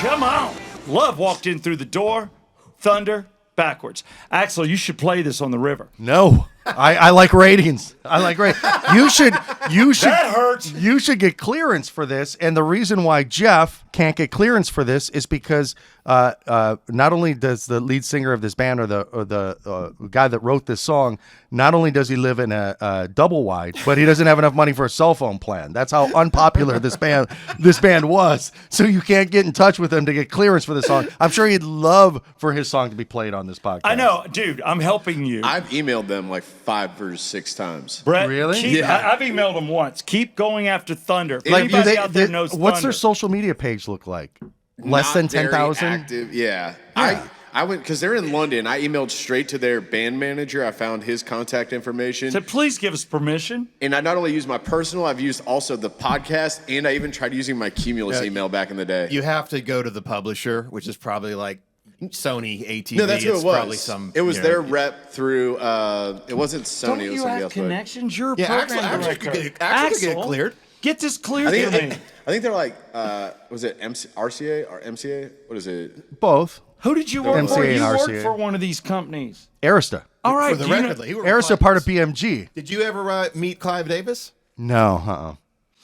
Come on. Love walked in through the door, thunder, backwards. Axel, you should play this on the river. No. I like ratings. I like ratings. You should. That hurts. You should get clearance for this, and the reason why Jeff can't get clearance for this is because not only does the lead singer of this band or the guy that wrote this song, not only does he live in a double wide, but he doesn't have enough money for a cell phone plan. That's how unpopular this band was. So you can't get in touch with him to get clearance for this song. I'm sure he'd love for his song to be played on this podcast. I know, dude. I'm helping you. I've emailed them like 5 or 6 times. Brett, Really? I've emailed them once. Keep going after Thunder. If Like, anybody out there knows what's Thunder. their social media page look like? Less Not than very 10,000? active. Yeah. I went because they're in London. I emailed straight to their band manager. I found his contact information. So please give us permission. And I not only used my personal, I've used also the podcast, and I even tried using my Cumulus email back in the day. You have to go to the publisher, which is probably like Sony, ATV. No, that's who it's it was. Probably some. It was their rep through. It wasn't Sony. Don't it was you somebody have else. connections? You're a Yeah, program Axel director. could get cleared. Get this cleared I for think, me. I think they're like, was it RCA or MCA? What is it? Both. Who did you work for? MCA and You worked RCA. for one of these companies. Arista. All right. For the do you know- record, he worked Arista with part of Clive. BMG. Did you ever meet Clive Davis? No,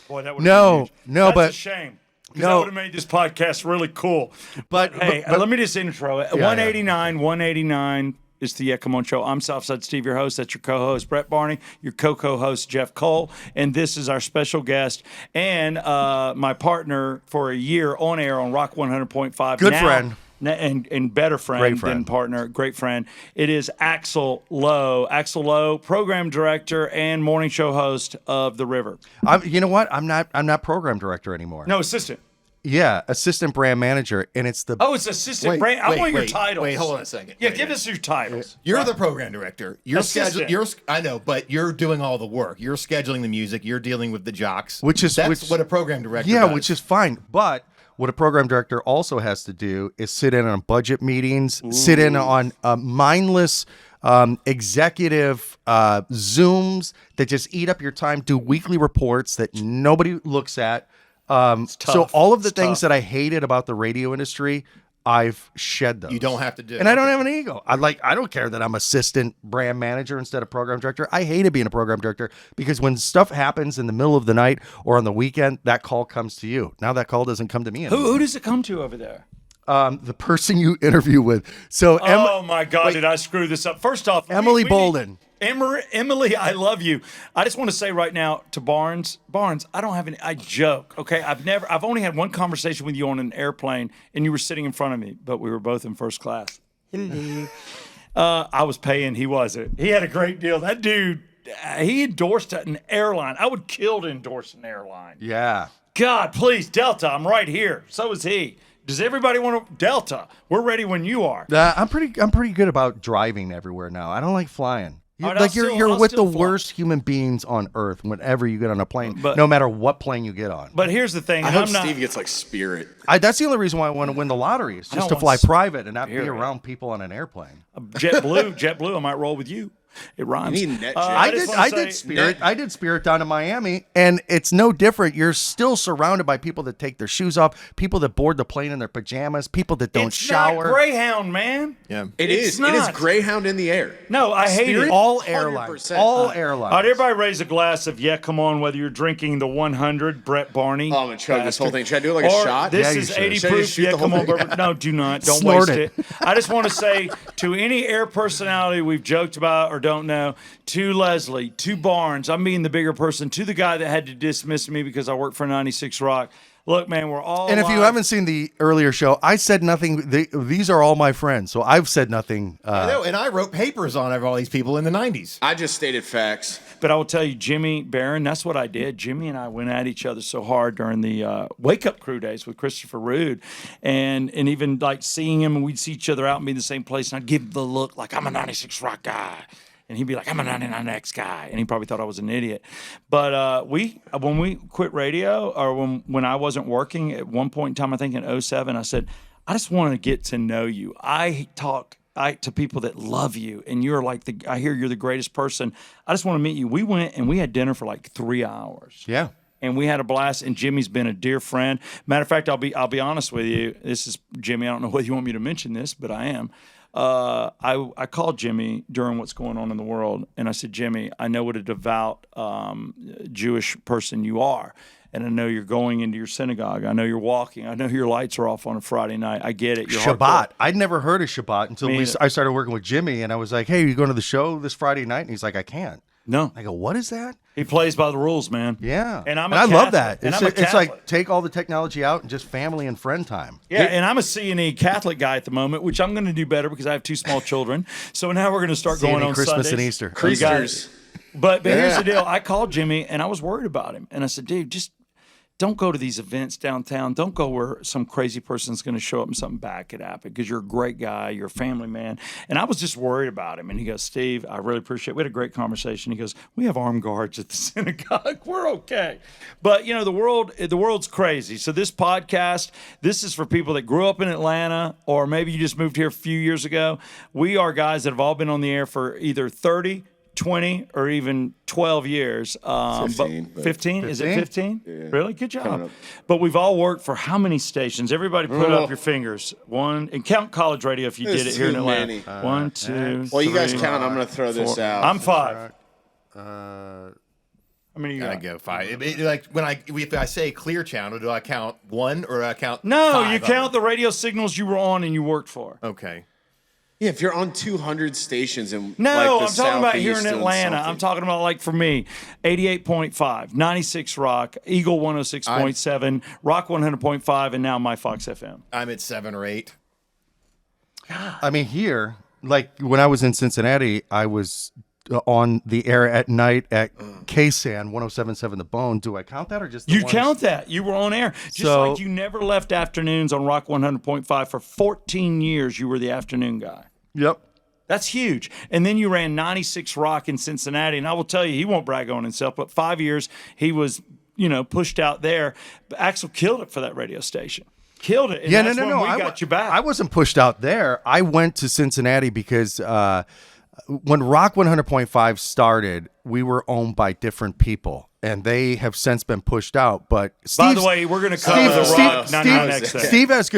Boy, that would've No, been huge. no, That's but- a shame. Because No. that would have made this podcast really cool. But- hey, but- let me just intro it. 189 is the Come On Show. I'm Southside Steve, your host. That's your co-host, Brett Barney. Your co-host, Jeff Cole. And this is our special guest and my partner for a year on air on Rock 100.5. Good friend. And better friend, Great friend than partner, great friend. It is Axel Lowe. Axel Lowe, program director and morning show host of The River. you know what? I'm not program director anymore. No, assistant. Yeah, assistant brand manager, and it's the Oh, it's assistant brand. I want your titles. Wait, hold on a second. Yeah, Wait, give wait. us your titles. You're the program director. You're Assistant. scheduling. I know, but you're doing all the work. You're scheduling the music. You're dealing with the jocks. Which what a program director. yeah, does. which is fine. But what a program director also has to do is sit in on budget meetings, sit in on mindless executive Zooms that just eat up your time, do weekly reports that nobody looks at. So all of the things that I hated about the radio industry, I've shed those. You don't have to do. And I don't have an ego. I don't care that I'm assistant brand manager instead of program director. I hated being a program director because when stuff happens in the middle of the night or on the weekend, that call comes to you. Now that call doesn't come to me anymore. Who does it come to over there? The person you interview with. So Oh my God, did I screw this up? First off, Emily Bolden. Emily, I love you. I just want to say right now to Barnes, I don't have any. I joke, okay? I've only had one conversation with you on an airplane, and you were sitting in front of me, but we were both in first class. Hello. I was paying, he wasn't. He had a great deal. That dude, he endorsed an airline. I would kill to endorse an airline. Yeah. God, please, Delta, I'm right here. So is he. Does everybody want to Delta? We're ready when you are. I'm pretty good about driving everywhere now. I don't like flying. All right, Like you're I'll with the still fly. worst human beings on earth whenever you get on a plane, But- no matter what plane you get on. But here's the thing. I and hope I'm not, Steve gets like Spirit. That's the only reason why I want to win the lottery is I just don't to fly want private and not be Spirit. around people on an airplane. JetBlue, I might roll with you. It rhymes. You need NetJet. I did Spirit. I did Spirit down to Miami, and it's no different. You're still surrounded by people that take their shoes off, people that board the plane in their pajamas, people that don't It's shower. not Greyhound, man. Yeah. It It's is. It is not. Greyhound in the air. No, I hate Spirit? it. All airlines. 100%. All All airlines. right, everybody raise a glass of, yeah, come on, whether you're drinking the 100 Brett Barney. Oh, I'm gonna chug this whole bastard, thing. Should I do it like a or shot? This Yeah, you is should. 80 Should I proof. just shoot Yeah, the whole come on, thing? bourbon. No, do not. Don't Snort waste it. it. I just want to say to any air personality we've joked about or don't know, to Leslie, to Barnes, I'm being the bigger person, to the guy that had to dismiss me because I work for 96 Rock. Look, man, we're all And if you alive. haven't seen the earlier show, I said nothing. These are all my friends, so I've said nothing. I know, and I wrote papers on all these people in the 90s. I just stated facts. But I will tell you, Jimmy Barron, that's what I did. Jimmy and I went at each other so hard during the Wake Up Crew days with Christopher Rude. And even like seeing him, and we'd see each other out and be in the same place, and I'd give him the look like, I'm a 96 Rock guy. And he'd be like, I'm a 99X guy. And he probably thought I was an idiot. But when we quit radio, or when I wasn't working, at one point in time, I think in 07, I said, I just want to get to know you. I talk to people that love you, and you're like I hear you're the greatest person. I just want to meet you. We went and we had dinner for like 3 hours. Yeah. and we had a blast. And Jimmy's been a dear friend. Matter of fact, I'll be honest with you. This is Jimmy. I don't know whether you want me to mention this, but I am. I called Jimmy during what's going on in the world, and I said, Jimmy, I know what a devout Jewish person you are, and I know you're going into your synagogue. I know you're walking. I know your lights are off on a Friday night. I get it. You're Shabbat. hardcore. I'd never heard of Shabbat until I started working with Jimmy, and I was like, hey, are you going to the show this Friday night? And he's like, I can't. No. I go, what is that? He plays by the rules, man. Yeah. And I love that. And It's like take all the technology out and just family and friend time. Yeah, and I'm a C&E Catholic guy at the moment, which I'm going to do better because I have 2 small children. So now we're going to start C&E going on Christmas Sundays. and Easter. Creasters. But here's the deal. I called Jimmy, and I was worried about him. And I said, dude, just don't go to these events downtown. Don't go where some crazy person's going to show up and something bad could happen because you're a great guy. You're a family man. And I was just worried about him. And he goes, Steve, I really appreciate it. We had a great conversation. He goes, we have armed guards at the synagogue. We're okay. But, you know, the world's crazy. So this podcast, this is for people that grew up in Atlanta, or maybe you just moved here a few years ago. We are guys that have all been on the air for either 30, 20 or even 12 years. 15. 15? Is it 15? Yeah. Really? Good job. Coming up. But we've all worked for how many stations? Everybody put up your fingers. One, and count college radio if you did it here in too Atlanta. many. 1, 2, Well, you guys 3, count. I'm going to throw this 4. out. I'm 5. Uh, How many you I got? go 5. Like if I say Clear Channel, do I count 1 or I count? No, 5 you of count them? the radio signals you were on and you worked for. Okay. Yeah, if you're on 200 stations and No, like the I'm talking about here in Southeast and Atlanta. something. I'm talking about, like, for me, 88.5, 96 Rock, Eagle 106.7, Rock 100.5, and now my Fox FM. I'm at 7 or 8. I mean, here, like when I was in Cincinnati, I was on the air at night at KSAN 107.7 The Bone. Do I count that or just the You ones? count that. You were on air. Just So- like you never left afternoons on Rock 100.5 for 14 years, you were the afternoon guy. Yep. That's huge. And then you ran 96 Rock in Cincinnati. And I will tell you, he won't brag on himself, but 5 years he was, pushed out there. But Axel killed it for that radio station. Killed it. And Yeah, that's no. when we I got you back. I wasn't pushed out there. I went to Cincinnati because when Rock 100.5 started, we were owned by different people, and they have since been pushed out. But By the way, we're going to cover the Rock 99X. Steve has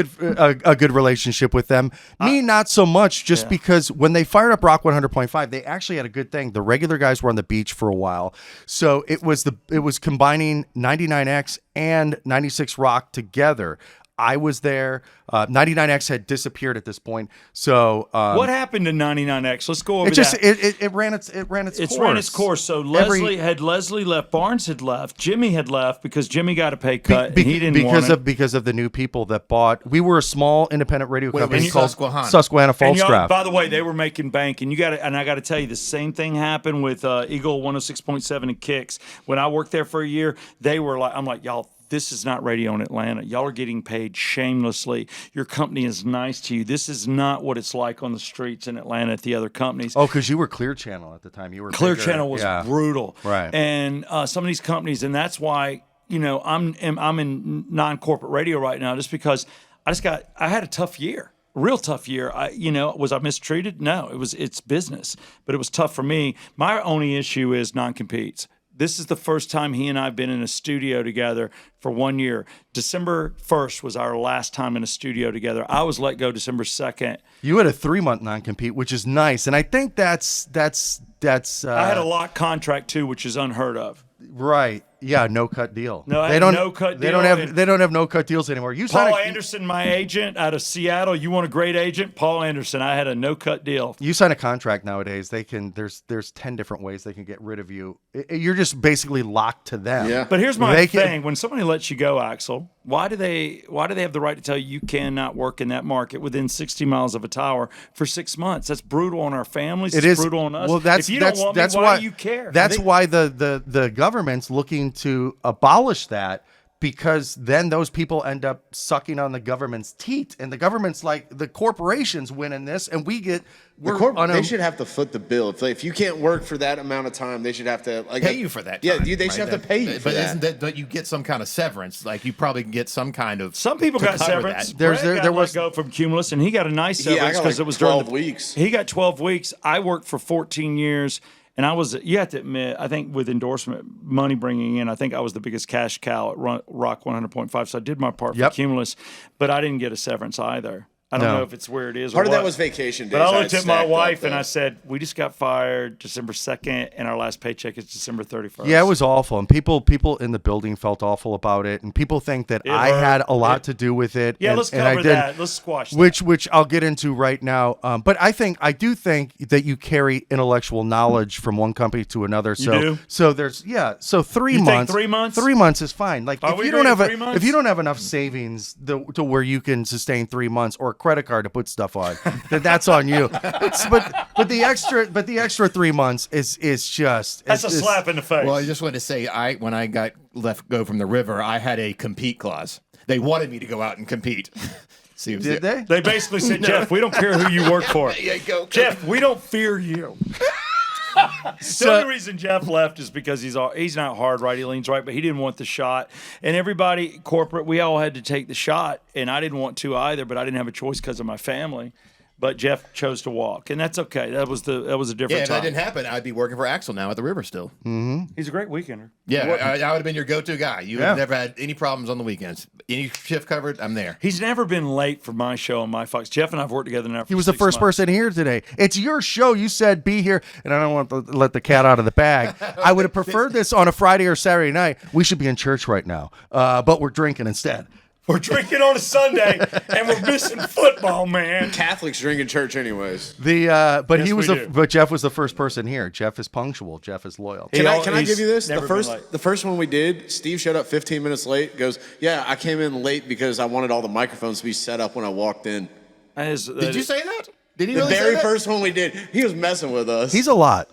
a good relationship with them. Me, not so much, just because when they fired up Rock 100.5, they actually had a good thing. The regular guys were on the beach for a while, so it was combining 99X and 96 Rock together. I was there. 99X had disappeared at this point. So what happened to 99X? Let's go over it that. ran its It's course. ran its course. So Leslie left, Barnes had left, Jimmy had left because Jimmy got a pay cut and he didn't want it. because of the new people that bought. We were a small independent radio company called Susquehanna. And Falscraft. by the way, they were making bank, and I got to tell you, the same thing happened with Eagle 106.7 and Kicks. When I worked there for a year, they were like, I'm like, y'all, this is not radio in Atlanta. Y'all are getting paid shamelessly. Your company is nice to you. This is not what it's like on the streets in Atlanta at the other companies. Oh, because you were Clear Channel at the time. You were Clear bigger. Channel was brutal, Right. And some of these companies, and that's why I'm in non-corporate radio right now, just because I had a tough year. Real tough year. Was I mistreated? No, it's business, but it was tough for me. My only issue is non-competes. This is the first time he and I have been in a studio together for 1 year. December 1st was our last time in a studio together. I was let go December 2nd. You had a 3-month non-compete, which is nice, and I think that's. I had a lock contract too, which is unheard of. Right. Yeah, no cut deal. No, I had no cut They deal, don't have no cut deals anymore. You Paul signed Anderson, my agent out of Seattle. You want a great agent? Paul Anderson. I had a no cut deal. You sign a contract nowadays. There's 10 different ways they can get rid of you. You're just basically locked to them. Yeah. But here's my thing: when somebody lets you go, Axel, why do they have the right to tell you cannot work in that market within 60 miles of a tower for 6 months? That's brutal on our families. It's brutal on us. Well, if you don't want me, why do you care? That's why the government's looking to abolish that, because then those people end up sucking on the government's teat, and the government's like, the corporations win in this, and they should have to foot the bill. If you can't work for that amount of time, they should have to pay you for that. Yeah, time, they should have to pay you for but that. Isn't that? But you get some kind of severance. Like you probably can get some kind of. Some people to got cover severance. that. There was let go from Cumulus, and he got a nice severance I got because like it was 12 during weeks. He got 12 weeks. I worked for 14 years. And you have to admit, I think with endorsement money bringing in, I think I was the biggest cash cow at Rock 100.5. So I did my part for Cumulus, but I didn't get a severance either. I don't know if it's where it is. Part or of what. that was vacation days. But I looked had at my stacked wife up and then. I said, "We just got fired December 2nd, and our last paycheck is December 31st." Yeah, it was awful, and people in the building felt awful about it, and people think that I hurt. had a lot to do with it. Yeah, and, let's and I cover didn't, that. Let's squash that. which I'll get into right now. But I do think that you carry intellectual knowledge from one company to another. So do? so there's 3 You think months. 3 months? 3 months is fine. Like Are if we you don't agreeing have 3 months? if you don't have enough savings to where you can sustain 3 months or a credit card to put stuff on, then that's on you. But the extra 3 months is just That's a slap in the face. Well, I just wanted to say, when I got let go from the river, I had a compete clause. They wanted me to go out and compete. See, Did they? They basically said, "Jeff, we don't care who you work for. Yeah, go. Jeff, we don't fear you." The only reason Jeff left is because he's not hard right. He leans right, but he didn't want the shot. And everybody corporate, we all had to take the shot, and I didn't want to either. But I didn't have a choice because of my family. But Jeff chose to walk, and that's okay. That was a different Yeah, if time. that didn't happen, I'd be working for Axel now at the river still. He's a great weekender. Yeah, I would have been your go-to guy. You would have never had any problems on the weekends. Any shift covered, I'm there. He's never been late for my show on my Fox. Jeff and I've worked together now for He was the 6 first months. person here today. It's your show. You said be here, and I don't want to let the cat out of the bag. I would have preferred this on a Friday or Saturday night. We should be in church right now, but we're drinking instead. We're drinking on a Sunday, and we're missing football, man. Catholics drink in church anyways. But Yes, he was we do. but Jeff was the first person here. Jeff is punctual. Jeff is loyal. Can I He's give you this? never been late. The first one we did, Steve showed up 15 minutes late. Goes, yeah, I came in late because I wanted all the microphones to be set up when I walked in. Did you say that? Did he The really say very that? first one we did, he was messing with us. He's a lot.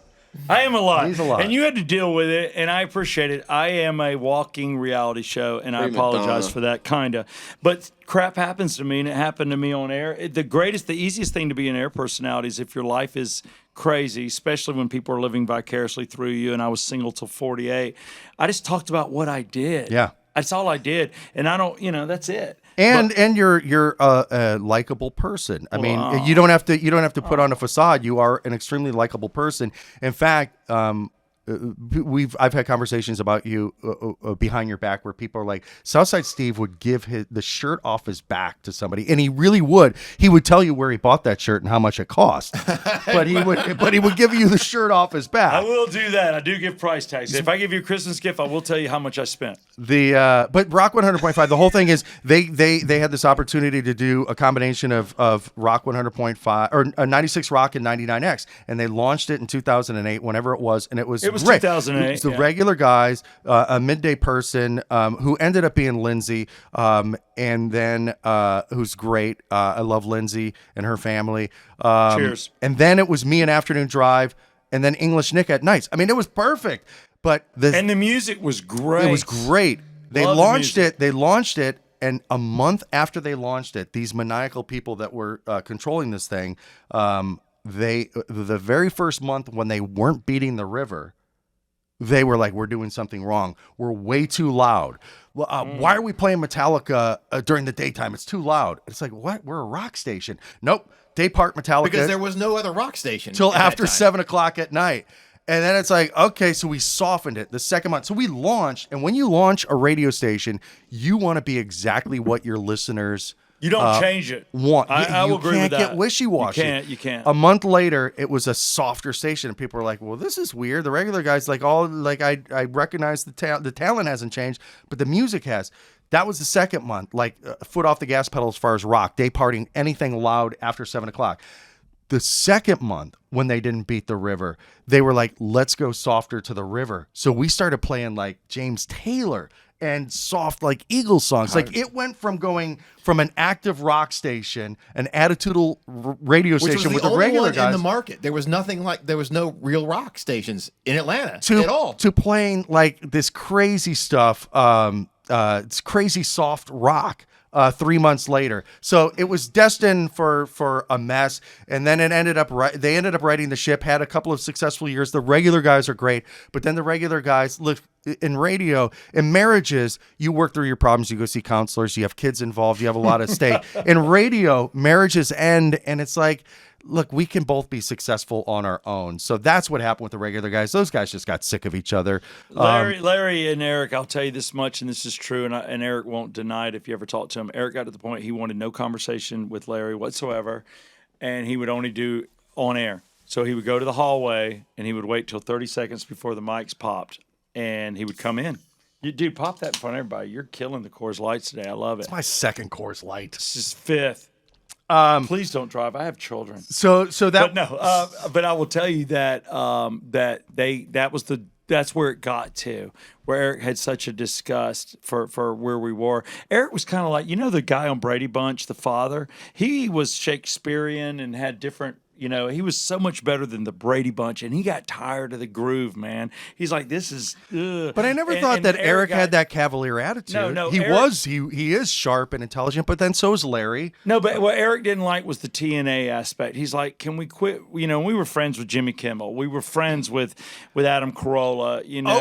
I am a lot. He's a lot. And you had to deal with it, and I appreciate it. I am a walking reality show, and I Prima apologize donna. for that, kind of. But crap happens to me, and it happened to me on air. The easiest thing to be an air personality is if your life is crazy, especially when people are living vicariously through you, and I was single till 48. I just talked about what I did. Yeah. That's all I did. And I don't, that's it. And you're a likable person. I mean, you don't have to put on a facade. You are an extremely likable person. In fact, I've had conversations about you behind your back where people are like, Southside Steve would give the shirt off his back to somebody, and he really would. He would tell you where he bought that shirt and how much it cost, but he would give you the shirt off his back. I will do that. I do give price tags. If I give you a Christmas gift, I will tell you how much I spent. But Rock 100.5, the whole thing is they had this opportunity to do a combination of Rock 100.5 or 96 Rock and 99X, and they launched it in 2008, whenever it was, and it was great. 2008. It was the regular guys, a midday person who ended up being Lindsay, and then who's great. I love Lindsay and her family. Cheers. And then it was me and Afternoon Drive, and then English Nick at nights. I mean, it was perfect. But And the music was great. it was great. They Love the launched music. it. They launched it, and a month after they launched it, these maniacal people that were controlling this thing, the very first month when they weren't beating the river, they were like, "We're doing something wrong. We're way too loud. Why are we playing Metallica during the daytime? It's too loud." It's like, what? We're a rock station. Nope. Day part Metallica Because there was no other rock station till at that after time. 7:00 at night. And then it's like, okay, so we softened it the second month. So we launched, and when you launch a radio station, you want to be exactly what your listeners You don't change it. want. I will agree with can't that. get wishy-washy. You can't. A month later, it was a softer station, and people were like, "Well, this is weird." The regular guys I recognize the talent hasn't changed, but the music has. That was the second month, foot off the gas pedal as far as rock, day partying, anything loud after 7:00. The second month, when they didn't beat the river, they were like, "Let's go softer to the river." So we started playing like James Taylor and soft like Eagles songs. Like it went from going from an active rock station, an attitudinal radio Which was station the with the only regular one guys, in the market. There was no real rock stations in Atlanta to at all. to playing like this crazy stuff. It's crazy soft rock. 3 months later, so it was destined for a mess, and then they ended up writing the ship. Had a couple of successful years. The regular guys are great, but then the regular guys look in radio, in marriages, you work through your problems. You go see counselors. You have kids involved. You have a lot at stake. In radio, marriages end, and it's like look, we can both be successful on our own. So that's what happened with the regular guys. Those guys just got sick of each other. Larry and Eric, I'll tell you this much, and this is true, and Eric won't deny it if you ever talk to him. Eric got to the point he wanted no conversation with Larry whatsoever, and he would only do on air. So he would go to the hallway, and he would wait till 30 seconds before the mics popped, and he would come in. Dude, pop that in front of everybody. You're killing the Coors Lights today. I love it. It's my second Coors Light. This is fifth. Please don't drive. I have children. So that But no, but I will tell you that that's where it got to, where Eric had such a disgust for where we were. Eric was kind of like, the guy on Brady Bunch, the father. He was Shakespearean and had different. He was so much better than the Brady Bunch, and he got tired of the groove, man. He's like, this is. Ugh. But I never thought that Eric had that cavalier attitude. No, he Eric, he is sharp and intelligent, but then so is Larry. No, but what Eric didn't like was the TNA aspect. He's like, can we quit? We were friends with Jimmy Kimmel. We were friends with Adam Carolla.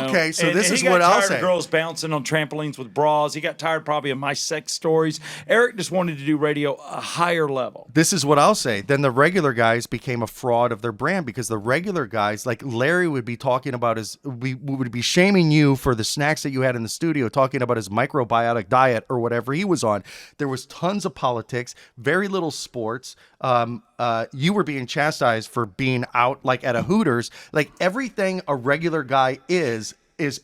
Okay, so this is he got what I'll tired say. of girls bouncing on trampolines with bras. He got tired probably of my sex stories. Eric just wanted to do radio a higher level. This is what I'll say. Then the regular guys became a fraud of their brand, because the regular guys, like Larry, would be talking about we would be shaming you for the snacks that you had in the studio, talking about his microbiotic diet or whatever he was on. There was tons of politics, very little sports. You were being chastised for being out like at a Hooters. Like everything a regular guy is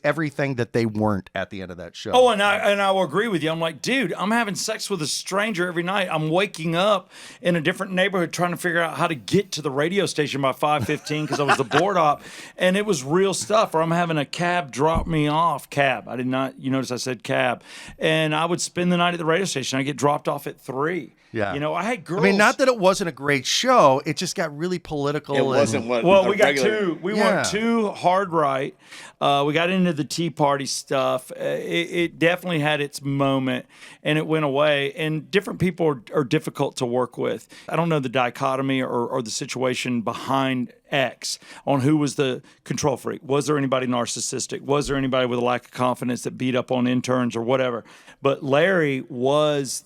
everything that they weren't at the end of that show. Oh, and I will agree with you. I'm like, dude, I'm having sex with a stranger every night. I'm waking up in a different neighborhood trying to figure out how to get to the radio station by 5:15 because I was the board op, and it was real stuff. Or I'm having a cab drop me off. Cab. I did not. You notice I said cab, and I would spend the night at the radio station. I get dropped off at 3. Yeah. I had girls. I mean, not that it wasn't a great show. It just got really political. It wasn't what. Well, a we got regular- too. We went too hard right. We got into the Tea Party stuff. It definitely had its moment, and it went away. And different people are difficult to work with. I don't know the dichotomy or the situation behind X on who was the control freak. Was there anybody narcissistic? Was there anybody with a lack of confidence that beat up on interns or whatever? But Larry was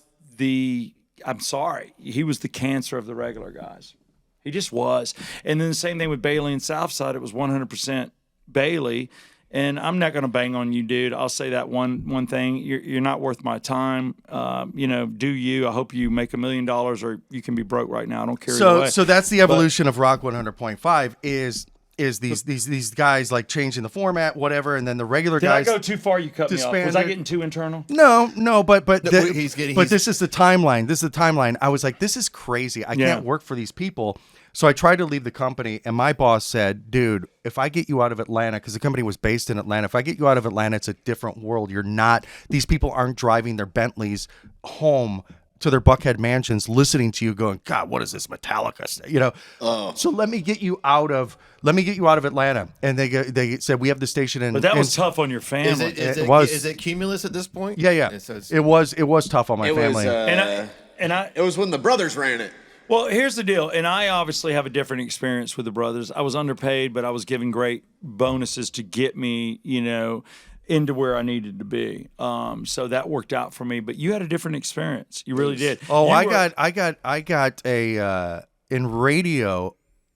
I'm sorry, he was the cancer of the regular guys. He just was. And then the same thing with Bailey and Southside. It was 100% Bailey. And I'm not going to bang on you, dude. I'll say that one thing. You're not worth my time. Do you. I hope you make $1 million or you can be broke right now. I don't care either way. So that's the evolution of Rock 100.5 is these guys like changing the format, whatever, and then the regular Did guys. I go too far? You cut me off. Was I disbanded. getting too internal? No, but he's this is the timeline. This is the timeline. I was like, this is crazy. I can't work for these people. So I tried to leave the company, and my boss said, dude, if I get you out of Atlanta, because the company was based in Atlanta, if I get you out of Atlanta, it's a different world. These people aren't driving their Bentleys home to their Buckhead mansions, listening to you going, God, what is this Metallica? So let me get you out of Atlanta. And they said, we have the station in. But that was tough on your family. Is it Cumulus at this point? Yeah. It was tough on my family. It was when the brothers ran it. Well, here's the deal, and I obviously have a different experience with the brothers. I was underpaid, but I was given great bonuses to get me, into where I needed to be. So that worked out for me. But you had a different experience. You really did. Oh, I got a in radio,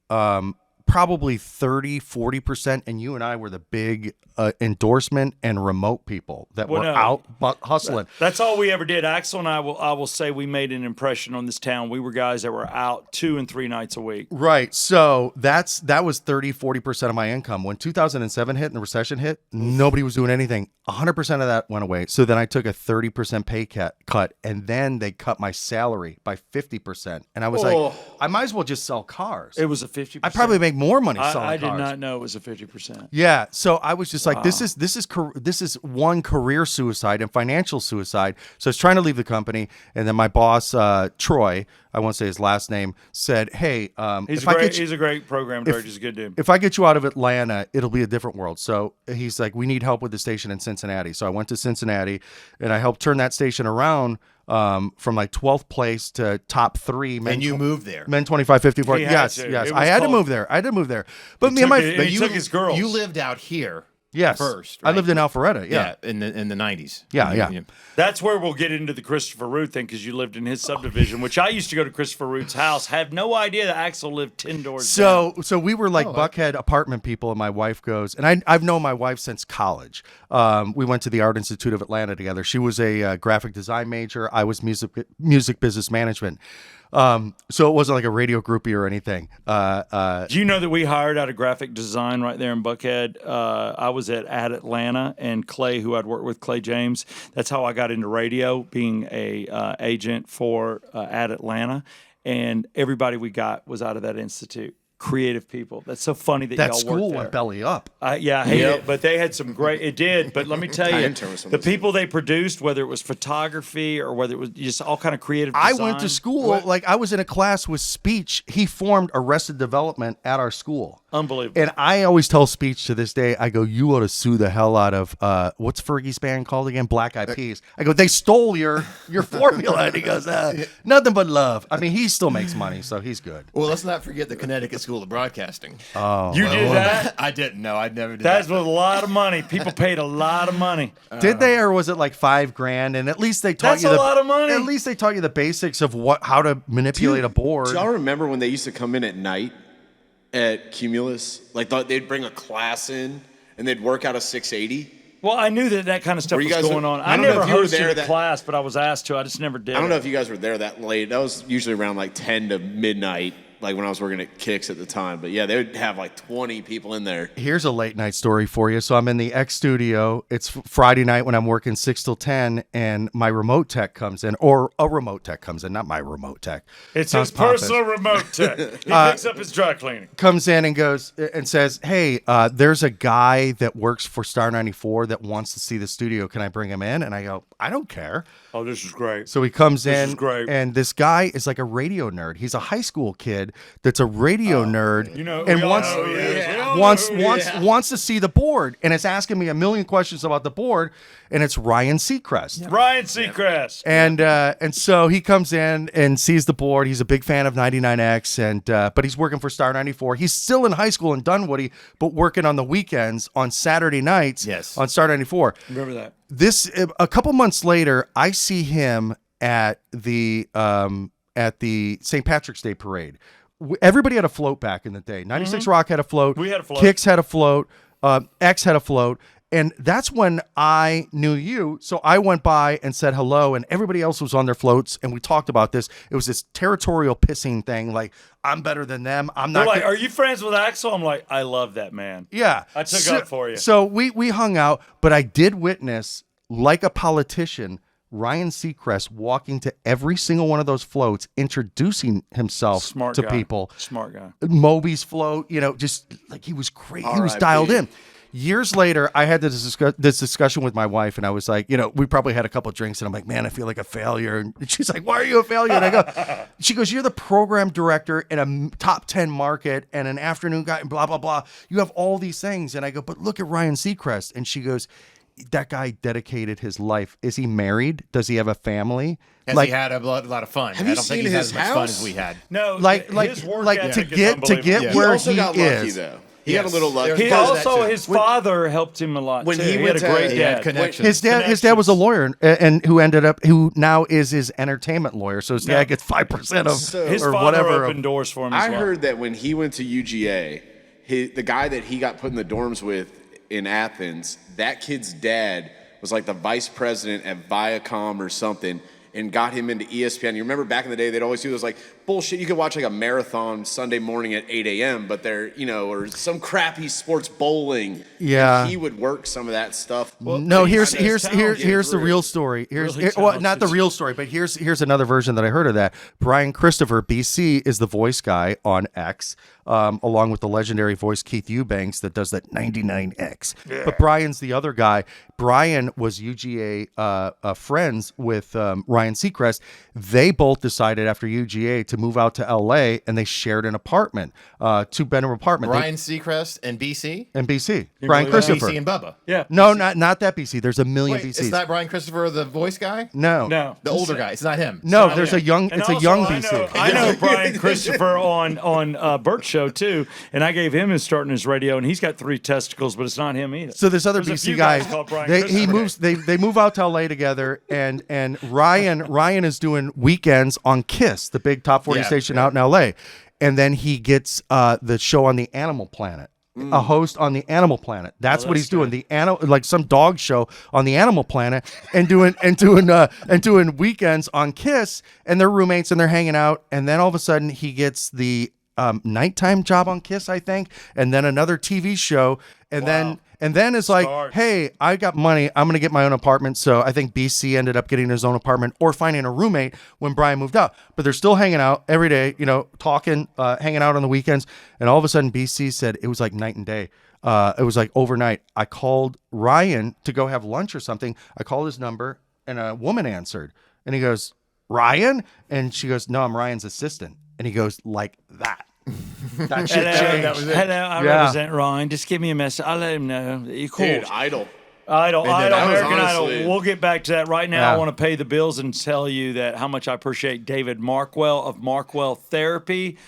probably 30-40%, and you and I were the big endorsement and remote people that were out hustling. That's all we ever did. Axel and I will say we made an impression on this town. We were guys that were out 2 and 3 nights a week. Right. So that was 30-40% of my income. When 2007 hit and the recession hit, nobody was doing anything. 100% of that went away. So then I took a 30% pay cut, and then they cut my salary by 50%. And I was like, I might as well just sell cars. It was a 50%. I probably make more money selling cars. I did not know it was a 50%. Yeah, so I was just like, this is one career suicide and financial suicide. So I was trying to leave the company, and then my boss, Troy, I won't say his last name, said, "Hey, he's a great program director. He's a good dude. If I get you out of Atlanta, it'll be a different world." So he's like, "We need help with the station in Cincinnati." So I went to Cincinnati, and I helped turn that station around. From like 12th place to top 3. And you moved there. Men 25, 54. Yes. I had to move there. But he took his girls. You lived out here. Yes. first. I right? lived in Alpharetta. Yeah. in the 90s. Yeah, yeah. That's where we'll get into the Christopher Root thing because you lived in his subdivision, which I used to go to Christopher Root's house. Have no idea that Axel lived 10 doors down. So we were like Buckhead apartment people, and my wife goes, and I've known my wife since college. We went to the Art Institute of Atlanta together. She was a graphic design major. I was music business management. So it wasn't like a radio groupie or anything. Do you know that we hired out of graphic design right there in Buckhead? I was at Atlanta, and Clay, who I'd worked with, Clay James, that's how I got into radio, being a agent for at Atlanta. And everybody we got was out of that institute. Creative people. That's so funny that that y'all school worked there. went belly up. Yeah, I hate it, but they had some great. It did, but let me tell you, intern with some the of this people they produced, whether it was photography or whether it was just all kind of creative. Design, I went to school, like I was in a class with speech. He formed Arrested Development at our school. Unbelievable. And I always tell Speech to this day, I go, you ought to sue the hell out of, what's Fergie's band called again? Black Eyed Peas. I go, they stole your formula. And he goes, nothing but love. I mean, he still makes money, so he's good. Well, let's not forget the Connecticut School of Broadcasting. You did that? I didn't. No, I never did That's that. with a lot of money. People paid a lot of money. Did they, or was it like $5,000? And at least they taught That's you a lot of money. At least they taught you the basics of how to manipulate a board. Do y'all remember when they used to come in at night at Cumulus? Like they'd bring a class in and they'd work out a 680. Well, I knew that kind of stuff Were you was guys- going on. I I don't know never if you were hosted there a that- class, but I was asked to. I just never did. I don't know if you guys were there that late. That was usually around like 10 to midnight, like when I was working at Kicks at the time. But yeah, they would have like 20 people in there. Here's a late night story for you. So I'm in the X studio. It's Friday night when I'm working 6 till 10, and my remote tech comes in, or a remote tech comes in, not my remote tech. It's Sounds his pompous. personal remote tech. He picks up his dry cleaning. Comes in and goes and says, "Hey, there's a guy that works for Star 94 that wants to see the studio. Can I bring him in?" And I go, "I don't care." Oh, this is great. So he comes This in, is great. and this guy is like a radio nerd. He's a high school kid that's a radio nerd, You know, and we all wants know who he is. We all wants know who he wants is. wants to see the board, and it's asking me a million questions about the board, and it's Ryan Seacrest. Ryan Seacrest. And so he comes in and sees the board. He's a big fan of 99X, and but he's working for Star 94. He's still in high school in Dunwoody, but working on the weekends on Saturday nights Yes. on Star 94. Remember that. A couple months later, I see him at the St. Patrick's Day parade. Everybody had a float back in the day. 96 Rock had a float. We had a float. Kicks had a float. X had a float. And that's when I knew you. So I went by and said hello, and everybody else was on their floats, and we talked about this. It was this territorial pissing thing, like, I'm better than them. I'm They're not. like, are you friends with Axel? I'm like, I love that man. Yeah. I took up for you. So we hung out, but I did witness, like a politician, Ryan Seacrest walking to every single one of those floats, introducing himself Smart to guy. people. Smart guy. Moby's float, just like he was great. He was R.I.P. dialed in. Years later, I had this discussion with my wife, and I was like, we probably had a couple drinks, and I'm like, man, I feel like a failure. And she's like, why are you a failure? And she goes, you're the program director in a top 10 market and an afternoon guy, and blah, blah, blah. You have all these things. And I go, but look at Ryan Seacrest. And she goes, that guy dedicated his life. Is he married? Does he have a family? Has he had a lot of fun? Have I you don't think seen he's had his as much fun house? as we had. No, his work to ethic is get unbelievable. He where also he got lucky, is. though. He got a Yes. little lucky. He Does that also, too. his father helped him a lot when too. he He went had a to- great he He had dad. connections. His dad was a lawyer, and who now is his entertainment lawyer. So his dad gets 5% of So- His or father whatever. opened doors for him as I well. heard that when he went to UGA, the guy that he got put in the dorms with in Athens, that kid's dad was like the vice president at Viacom or something, and got him into ESPN. You remember back in the day, they'd always do those like bullshit. You could watch like a marathon Sunday morning at 8 a.m., but they're, or some crappy sports bowling. Yeah. And he would work some of that stuff. No, here's he's talented. the real story. Here's Really well, not the talented. real story, but here's another version that I heard of that. Brian Christopher, BC, is the voice guy on X, along with the legendary voice Keith Eubanks that does that 99X. But Brian's the other guy. Brian was UGA friends with Ryan Seacrest. They both decided after UGA to move out to LA, and they shared an apartment, 2-bedroom apartment. Ryan Seacrest and BC? And BC. You Brian believe that? Christopher. BC and Bubba. Yeah. No, not that BC. There's a million Wait, BCs. it's not Brian Christopher, the voice guy? No. No. The older guy. It's not him. No, Not there's him. a young. And It's also, a young I BC. know Brian Christopher on Bert's show too. And I gave him his start in his radio, and he's got 3 testicles, but it's not him either. So this other There's a BC few guy, guys called Brian he Christopher. moves. They move out to LA together, and Ryan is doing weekends on Kiss, the big top 40 station out in LA, and then he gets the show on the Animal Planet. A host on the Animal Planet. That's what he's doing. The like some dog show on the Animal Planet, and doing weekends on Kiss, and they're roommates and they're hanging out. And then all of a sudden he gets the nighttime job on Kiss, I think, and then another TV show, and then it's like, hey, I got money, I'm gonna get my own apartment. So I think BC ended up getting his own apartment or finding a roommate when Brian moved out. But they're still hanging out every day, talking, hanging out on the weekends. And all of a sudden BC said it was like night and day. It was like overnight. I called Ryan to go have lunch or something. I called his number and a woman answered, and he goes, Ryan? And she goes, no, I'm Ryan's assistant. And he goes, like that. That shit changed. That was it. Hello, I represent Ryan. Just give me a message. I'll let him know that you called. Dude, Idol. American honestly- Idol. We'll get back to that right now. I want to pay the bills and tell you that how much I appreciate David Markwell of Markwell Therapy.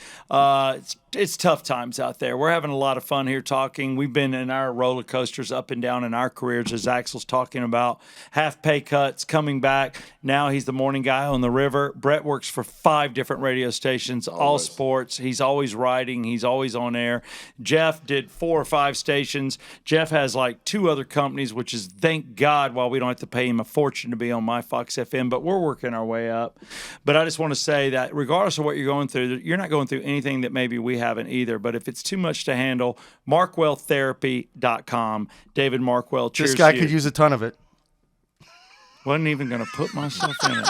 It's tough times out there. We're having a lot of fun here talking. We've been in our roller coasters up and down in our careers, as Axel's talking about. Half pay cuts, coming back. Now he's the morning guy on the river. Brett works for 5 different radio stations, all sports. He's always writing. He's always on air. Jeff did 4 or 5 stations. Jeff has like 2 other companies, which is, thank God, while we don't have to pay him a fortune to be on my Fox FM, but we're working our way up. But I just want to say that regardless of what you're going through, you're not going through anything that maybe we haven't either. But if it's too much to handle, markwelltherapy.com. David Markwell, cheers. This guy to you. could use a ton of it. Wasn't even going to put myself in it.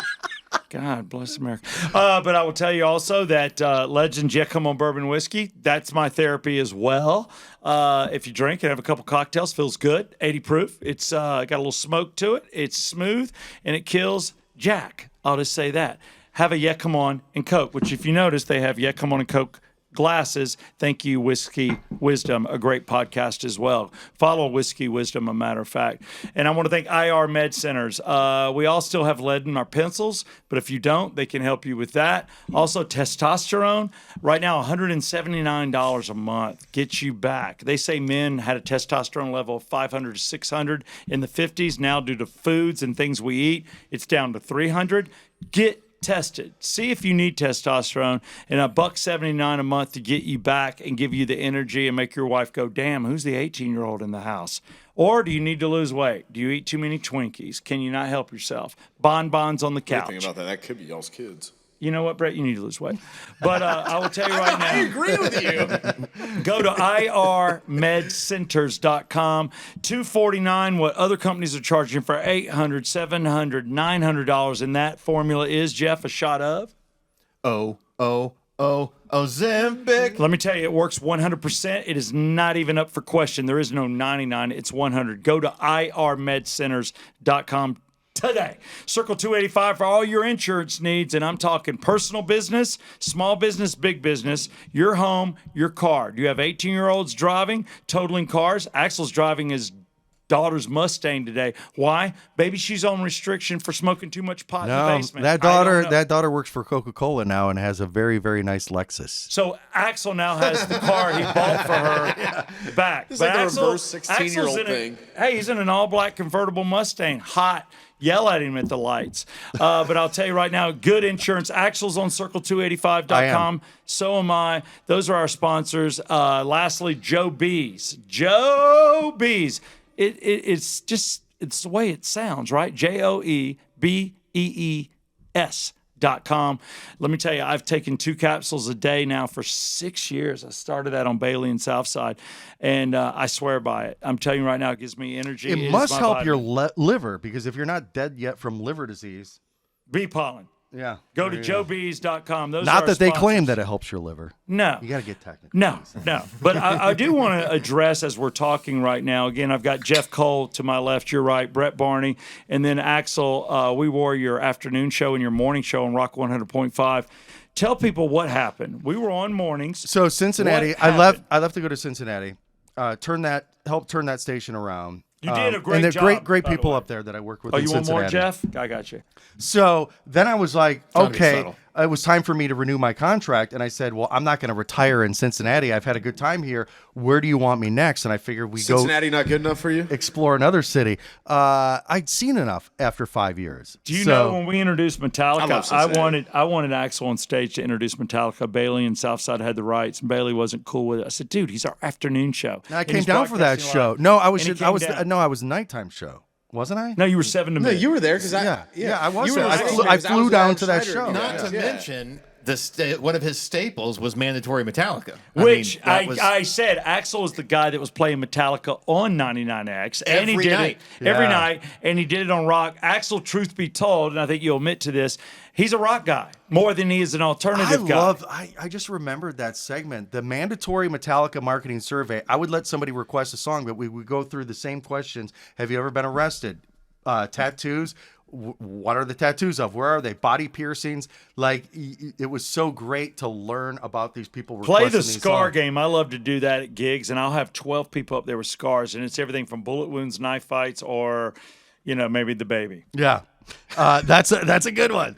God bless America. But I will tell you also that Legend Giacomo Bourbon Whiskey, that's my therapy as well. If you drink and have a couple cocktails, feels good. 80 proof. It's got a little smoke to it. It's smooth, and it kills Jack. I'll just say that. Have a Come On and Coke, which if you notice, they have Come On and Coke glasses. Thank you, Whiskey Wisdom, a great podcast as well. Follow Whiskey Wisdom, a matter of fact. And I want to thank IR Med Centers. We all still have lead in our pencils, but if you don't, they can help you with that. Also, testosterone. Right now, $179 a month gets you back. They say men had a testosterone level of 500 to 600 in the 50s. Now, due to foods and things we eat, it's down to 300. Get tested. See if you need testosterone, and $179 a month to get you back and give you the energy and make your wife go, damn, who's the 18-year-old in the house? Or do you need to lose weight? Do you eat too many Twinkies? Can you not help yourself? Bonbons on the couch. Think about that. That could be y'all's kids. You know what, Brett? You need to lose weight. But I will tell you right now. I agree with you. Go to irmedcenters.com. $249, what other companies are charging for $800, $700, $900. And that formula is, Jeff, a shot of? Ozempic. Let me tell you, it works 100%. It is not even up for question. There is no 99. It's 100. Go to irmedcenters.com today. Circle 285 for all your insurance needs, and I'm talking personal business, small business, big business, your home, your car. Do you have 18-year-olds driving, totaling cars? Axel's driving his daughter's Mustang today. Why? Baby, she's on restriction for smoking too much pot in the basement. That daughter works for Coca-Cola now and has a very, very nice Lexus. So Axel now has the car he bought for her back. It's like a reverse 16-year-old thing. He's in an all-black convertible Mustang. Hot. Yell at him at the lights. But I'll tell you right now, good insurance. Axel's on circle285.com. So am I. Those are our sponsors. Lastly, Joe Bees. Joe Bees. It's the way it sounds, right? JOEBEES.com. Let me tell you, I've taken 2 capsules a day now for 6 years. I started that on Bailey and Southside, and I swear by it. I'm telling you right now, it gives me energy. It must help your liver, because if you're not dead yet from liver disease. Bee pollen. Yeah. Go to joebees.com. Those Not are that they sponsors. claim that it helps your liver. No. You got to get technical. No. But I do want to address, as we're talking right now, again, I've got Jeff Cole to my left, your right, Brett Barney, and then Axel. We wore your afternoon show and your morning show on Rock 100.5. Tell people what happened. We were on mornings. So Cincinnati, What I happened? left to go to Cincinnati, help turn that station around. You did a great and they're job, great by people the way. up there that I work with. Oh, in you want Cincinnati. more, Jeff? I got you. So then I was like, Trying to be okay, subtle. it was time for me to renew my contract. And I said, well, I'm not going to retire in Cincinnati. I've had a good time here. Where do you want me next? And I figured we go Cincinnati not good enough for you? explore another city. I'd seen enough after 5 years. Do you know when we introduced I Metallica, love I Cincinnati. wanted Axel on stage to introduce Metallica. Bailey and Southside had the rights, and Bailey wasn't cool with it. I said, "Dude, he's our afternoon show." I And came he's down for that broadcasting show. live. No, I And he came down. I was nighttime show, wasn't I? No, you were 7 to No, midnight. you were there because Yeah, I was You there. were I there flew- because I flew was down Adam to that Schneider, show. you Not guys. to mention one of his staples was mandatory Metallica. Which that was- I said Axel is the guy that was playing Metallica on 99X. And he Every did night. it every Yeah. night, and he did it on rock. Axel, truth be told, and I think you'll admit to this, he's a rock guy more than he is an alternative guy. I just remembered that segment, the mandatory Metallica marketing survey. I would let somebody request a song, but we would go through the same questions. Have you ever been arrested? Tattoos? What are the tattoos of? Where are they? Body piercings? Like, it was so great to learn about these people. Play the requesting these scar songs. game. I love to do that at gigs, and I'll have 12 people up there with scars, and it's everything from bullet wounds, knife fights, or, maybe the baby. Yeah. That's a good one.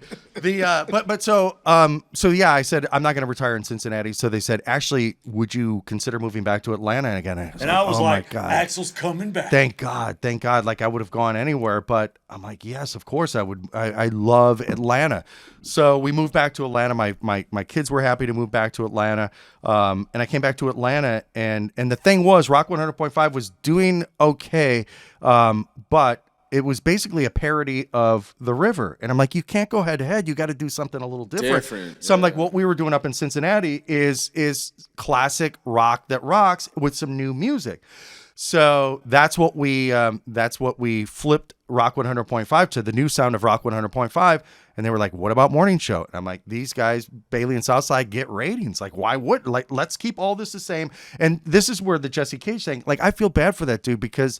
So yeah, I said I'm not going to retire in Cincinnati. So they said, actually, would you consider moving back to Atlanta again? And I was oh like, my God. Axel's coming back. Thank God. Like I would have gone anywhere, but I'm like, yes, of course I would. I love Atlanta. So we moved back to Atlanta. My kids were happy to move back to Atlanta. And I came back to Atlanta, and the thing was, Rock 100.5 was doing okay, but it was basically a parody of The River. And I'm like, you can't go head to head. You got to do something a little different. So I'm like, what we were doing up in Cincinnati is classic rock that rocks with some new music. So that's what we flipped Rock 100.5 to, the new sound of Rock 100.5. And they were like, what about morning show? And I'm like, these guys, Bailey and Southside, get ratings. Like, why would, like, let's keep all this the same. And this is where the Jesse Cage thing, like, I feel bad for that dude because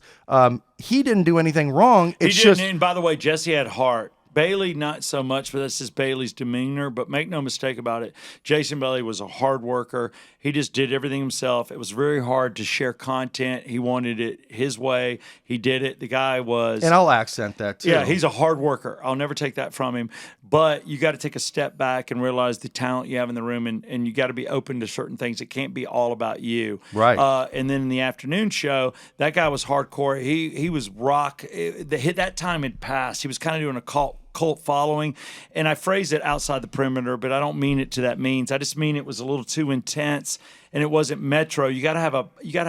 he didn't do anything wrong. It's He didn't, just, and by the way, Jesse had heart. Bailey, not so much, but this is Bailey's demeanor. But make no mistake about it, Jason Bailey was a hard worker. He just did everything himself. It was very hard to share content. He wanted it his way. He did it. The guy was... and I'll accent that too. Yeah, he's a hard worker. I'll never take that from him. But you got to take a step back and realize the talent you have in the room, and you got to be open to certain things. It can't be all about you. Right. And then in the afternoon show, that guy was hardcore. He was rock. That time had passed. He was kind of doing a cult following, and I phrase it outside the perimeter, but I don't mean it to that means. I just mean it was a little too intense, and it wasn't metro. You got to have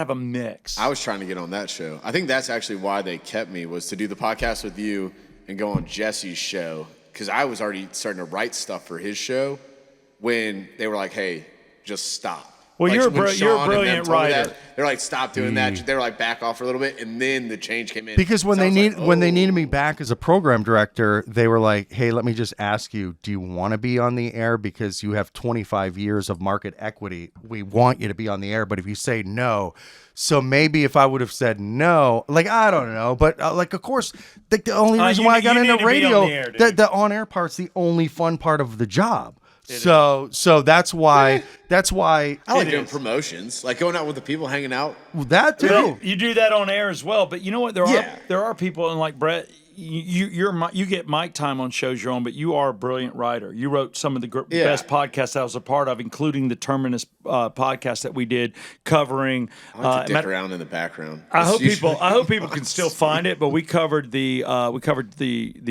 a mix. I was trying to get on that show. I think that's actually why they kept me, was to do the podcast with you and go on Jesse's show, because I was already starting to write stuff for his show when they were like, hey, just stop. Well, Like, you're a when you're a Sean and them brilliant told me writer. that, they're like, stop doing that. They're like, back off for a little bit, and then the change came in. Because when So I they was like, when they oh. needed me back as a program director, they were like, "Hey, let me just ask you, do you want to be on the air because you have 25 years of market equity? We want you to be on the air, but if you say no." So maybe if I would have said no, like, I don't know, but like, of course, the only reason you why I need- got you into need to be on radio, the air, dude. the on-air part's the only fun part of the job. So that's why I like It doing is. promotions, like going out with the people, hanging out. that too. But you do that on air as well. But you know what? Yeah. There are people, and like Brett, you get mic time on shows you're on, but you are a brilliant writer. You wrote some of the Yeah. best podcasts I was a part of, including the Terminus podcast that we did covering. I like to dick Matt- around in the background. I That's hope usually- people can still find it, but we covered the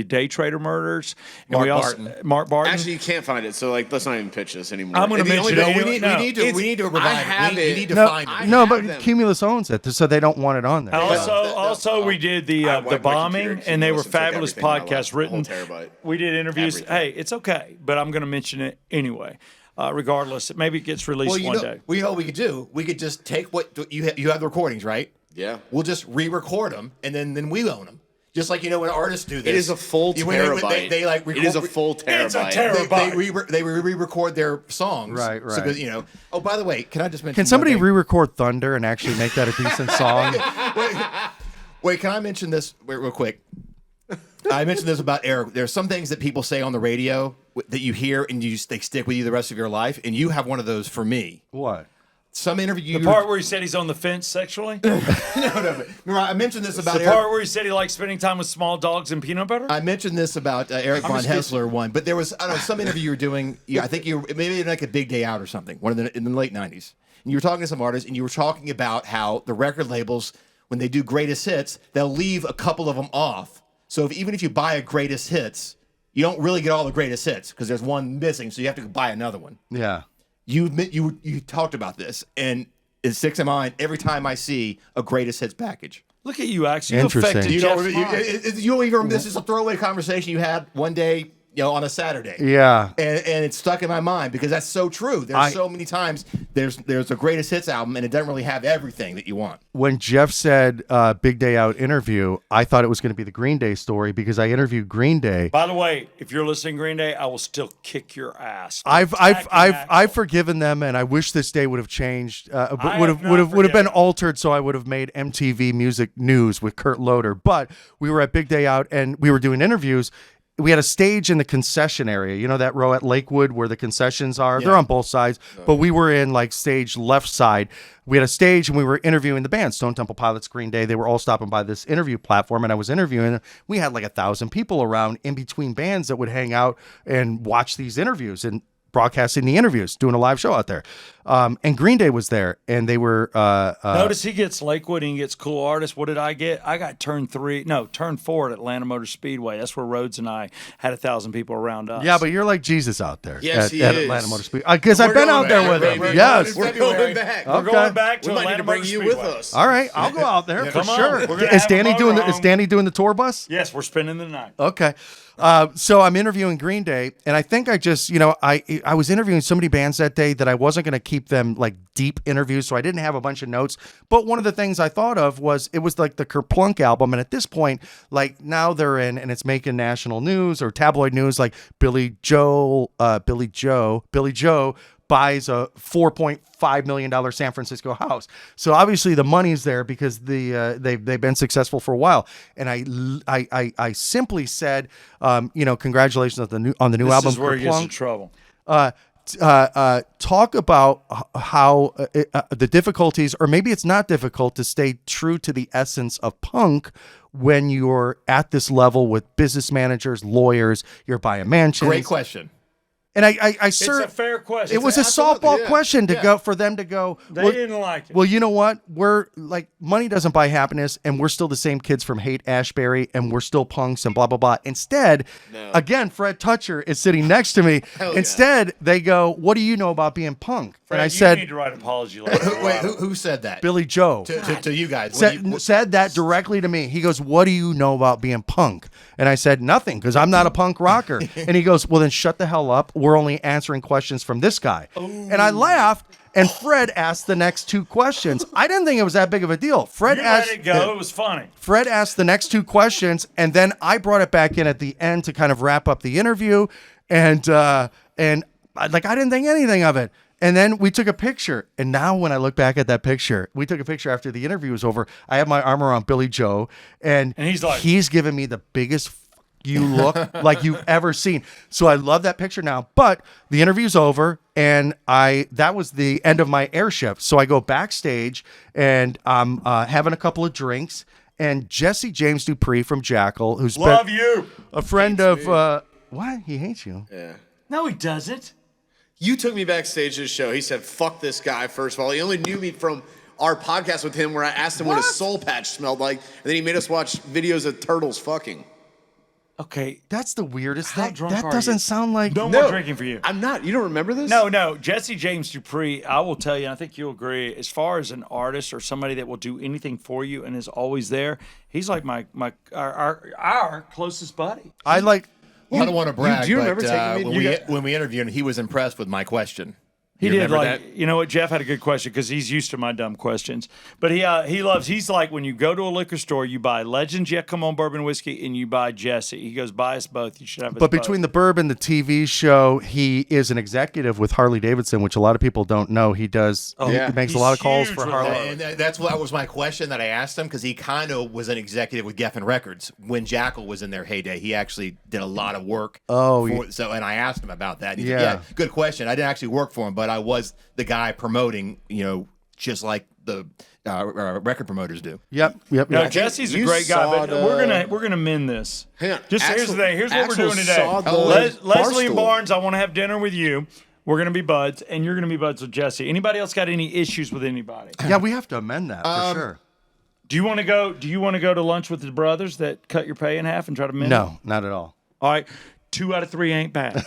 day trader murders. And Mark we also, Barton. Mark Barton. Actually, you can't find it, so like, let's not even pitch this anymore. I'm gonna The only- mention it. we need to It's- revive I have it. You it. need to No, find it. no, have but them. Cumulus owns it, so they don't want it on there. Also, we did the I wiped my bombing, computer, and they were Cumulus, and took fabulous everything when I podcasts left, the whole written. terabyte. We did interviews. Everything. Hey, it's okay, but I'm going to mention it anyway. Regardless, maybe it gets released Well, one day. you know what we could do? We could just take what you have the recordings, right? Yeah. We'll just re-record them, and then we own them. Just like, when artists do this. It is a full when terabyte. They like it is a record- full It's a terabyte. terabyte. They re-record their songs. Right. So, 'cause, Oh, by the way, can I just mention? Can somebody one thing? re-record Thunder and actually make that a decent song? Wait, can I mention this real quick? I mentioned this about Eric. There's some things that people say on the radio that you hear and they stick with you the rest of your life, and you have one of those for me. What? some interview. The part where he said he's on the fence sexually? no. Remember, I mentioned this about The part where he said he likes spending time with small dogs and peanut butter? I mentioned this about Eric Von Hessler one, but there was I don't know some interview you were doing. I think you were maybe like a Big Day Out or something, one of the in the late '90s, and you were talking to some artists, and you were talking about how the record labels, when they do greatest hits, they'll leave a couple of them off. So even if you buy a greatest hits, you don't really get all the greatest hits because there's one missing, so you have to buy another one. Yeah. You talked about this, and it sticks in mind every time I see a greatest hits package. Look at you, Axel. You Interesting. affected You Jeff's don't, mind. you don't even. This is a throwaway conversation you had one day, on a Saturday. Yeah. And it's stuck in my mind because that's so true. There's so many times there's a greatest hits album and it doesn't really have everything that you want. When Jeff said Big Day Out interview, I thought it was going to be the Green Day story because I interviewed Green Day. By the way, if you're listening to Green Day, I will still kick your ass. I've forgiven them, and I wish this day would have changed. Would have been altered, so I would have made MTV Music News with Kurt Loder. But we were at Big Day Out, and we were doing interviews. We had a stage in the concession area, that row at Lakewood where the concessions are. Yeah. They're on both sides, but we were in like stage left side. We had a stage and we were interviewing the band, Stone Temple Pilots, Green Day. They were all stopping by this interview platform, and I was interviewing. We had like 1,000 people around in between bands that would hang out and watch these interviews and broadcasting the interviews, doing a live show out there. And Green Day was there, and they were... Notice he gets Lakewood and he gets cool artists. What did I get? I got turn 4 at Atlanta Motor Speedway. That's where Rhodes and I had 1,000 people around us. Yeah, but you're like Jesus out there at Atlanta Motor Speedway. Because I've been out there with him. Yes. We're going back. We're going back to we might need Atlanta to bring Motor you Speedway. with us. All right, I'll go out there for Come on. sure. We're gonna Is have a Danny doing motorhome. the tour bus? Yes, we're spending the night. Okay. So I'm interviewing Green Day, and I think I just, I was interviewing so many bands that day that I wasn't going to keep them like deep interviews, so I didn't have a bunch of notes. But one of the things I thought of was it was like the Kerplunk album, and at this point, like now they're in, and it's making national news or tabloid news, like Billy Joe buys a $4.5 million San Francisco house. So obviously the money's there because they've been successful for a while. And I simply said, congratulations on the new album. This is where he gets in trouble. Talk about how the difficulties, or maybe it's not difficult to stay true to the essence of punk when you're at this level with business managers, lawyers, you're buying mansions. Great question. And It's a fair question. It was a softball question to go for them to go. They didn't like it. Well, you know what? We're like, money doesn't buy happiness, and we're still the same kids from Haight Ashbury, and we're still punks and blah blah blah. Instead, again, Fred Toucher is sitting next to me. Instead, they go, "What do you know about being punk?" Fred, and I said, "You need to write an apology letter." Wait, who said that? Billy Joe. To you guys. Said that directly to me. He goes, "What do you know about being punk?" And I said, "Nothing, because I'm not a punk rocker." And he goes, "Well, then shut the hell up. We're only answering questions from this guy." And I laughed, and Fred asked the next two questions. I didn't think it was that big of a deal. Fred asked, let it go. It was funny. Fred asked the next two questions, and then I brought it back in at the end to kind of wrap up the interview, and I didn't think anything of it. And then we took a picture. And now when I look back at that picture, we took a picture after the interview was over. I have my arm around Billy Joe, and he's giving me the biggest you look like you've ever seen. So I love that picture now. But the interview's over, and that was the end of my air shift. So I go backstage, and I'm having a couple of drinks. And Jesse James Dupree from Jackal, who's a friend of what? He hates you. Yeah. No, he doesn't. You took me backstage to the show. He said, "Fuck this guy." First of all, he only knew me from our podcast with him, where I asked him what his soul patch smelled like, and then he made us watch videos of turtles fucking. Okay, that's the weirdest How thing. drunk That are doesn't you? sound like No more drinking for you. I'm not. You don't remember this? No. Jesse James Dupree, I will tell you, and I think you'll agree, as far as an artist or somebody that will do anything for you and is always there, he's like our closest buddy. I don't want to brag, do you but remember taking me? when we interviewed him, he was impressed with my question. He You did remember like that? you know what, Jeff had a good question because he's used to my dumb questions. But he's like when you go to a liquor store, you buy Legends Yet Come On Bourbon Whiskey and you buy Jesse. He goes, buy us both. You should have us But both. between the bourbon, the TV show, he is an executive with Harley Davidson, which a lot of people don't know. He does. He makes a lot of calls huge for with Harley. Harley. And that was my question that I asked him because he kind of was an executive with Geffen Records when Jackal was in their heyday. He actually did a lot of work. And I asked him about that. He said, Yeah. good question. I didn't actually work for him, but but I was the guy promoting, just like the record promoters do. Yep. No, Jesse's a You great guy, but saw we're gonna mend this. Hang on. Just here's the thing. Here's what we're Axel doing today. saw the Leslie and Barstool. Barnes, I want to have dinner with you. We're gonna be buds, and you're gonna be buds with Jesse. Anybody else got any issues with anybody? Yeah, we have to amend that for sure. Do you want to go? Do you want to go to lunch with the brothers that cut your pay in half and try to mend it? No, not at all. All right. 2 out of 3 ain't bad.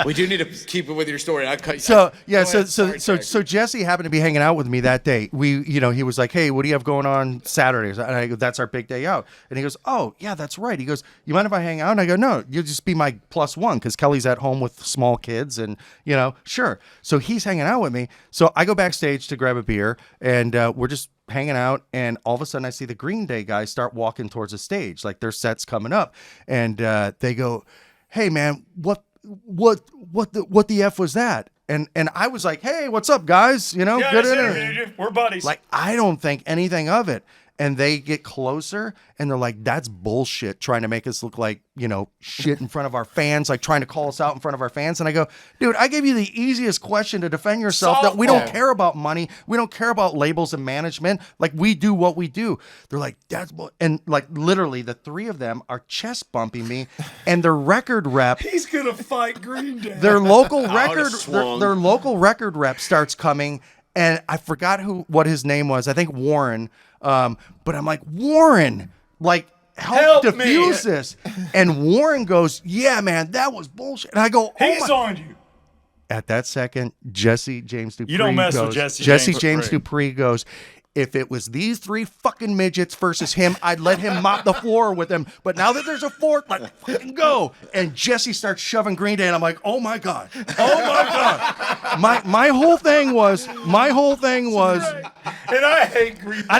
We do need to keep it with your story. I cut. So yeah, Go ahead. Sorry, Jack. so Jesse happened to be hanging out with me that day. He was like, "Hey, what do you have going on Saturdays?" And I go, "That's our big day out." And he goes, "Oh yeah, that's right." He goes, "You mind if I hang out?" And I go, "No, you'll just be my +1 because Kelly's at home with small kids, and sure." So he's hanging out with me. So I go backstage to grab a beer, and we're just hanging out, and all of a sudden I see the Green Day guys start walking towards the stage, like their set's coming up, and they go, "Hey man, what the F was that?" And I was like, "Hey, what's up, guys? Yeah, good just interview." interviewed you. We're buddies. Like, I don't think anything of it. And they get closer and they're like, "That's bullshit," trying to make us look like, shit in front of our fans, like trying to call us out in front of our fans. And I go, "Dude, I gave you the easiest question to defend yourself, that we don't care about money. We don't care about labels and management. Like, we do what we do." They're like, "That's bull," and like literally the three of them are chest bumping me, and their record rep, He's gonna fight Green Day. their local would've record, swung. their local record rep starts coming, and I forgot what his name was. I think Warren. But I'm like, "Warren, like, help Help me." diffuse this." And Warren goes, "Yeah, man, that was bullshit." And I go, "Oh He's my." on you. At that second, Jesse James Dupree You don't mess with goes, Jesse Jesse James James Dupree. Dupree goes, "If it was these 3 fucking midgets versus him, I'd let him mop the floor with him. But now that there's a fourth, let's fucking go." And Jesse starts shoving Green Day, and I'm like, "Oh my God. Oh my God." My whole thing was, And I hate Green Day. I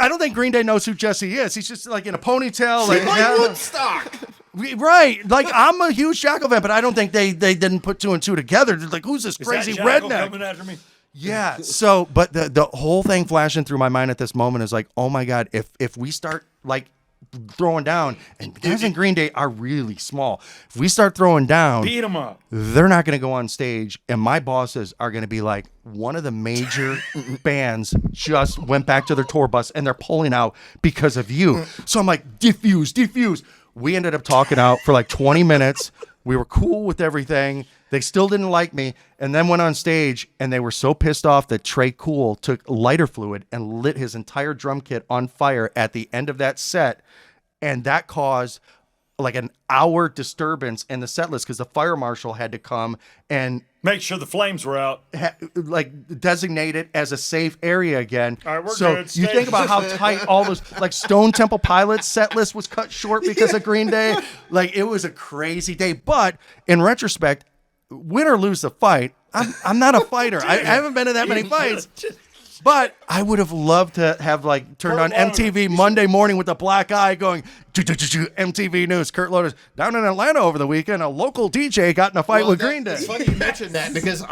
don't think Green Day knows who Jesse is. He's just like in a ponytail. Like Like, Woodstock. right. Like, I'm a huge Jackal fan, but I don't think they didn't put 2 and 2 together. They're like, "Who's this Is crazy that Jackal redneck?" coming after me? Yeah. So, but the whole thing flashing through my mind at this moment is like, "Oh my God, if we start like throwing down," and guys in Green Day are really small. If we start throwing down, Beat him up. they're not going to go on stage, and my bosses are going to be like, "One of the major bands just went back to their tour bus, and they're pulling out because of you." So I'm like, diffuse. We ended up talking out for like 20 minutes. We were cool with everything. They still didn't like me, and then went on stage, and they were so pissed off that Trey Cool took lighter fluid and lit his entire drum kit on fire at the end of that set, and that caused like an hour disturbance in the set list because the fire marshal had to come and Make sure the flames were out. designate it as a safe area again. All right, we're so good. you Stay- think about how tight all those, like, Stone Temple Pilots set list was cut short because of Green Day. Like, it was a crazy day. But in retrospect, win or lose the fight, I'm not a fighter. I haven't been in that many fights. But I would have loved to have like turned on Kurt Loder. MTV Monday morning with a black eye going, MTV News, Kurt Loder's down in Atlanta over the weekend. A local DJ got in a fight with Green Day. It's funny you mentioned that because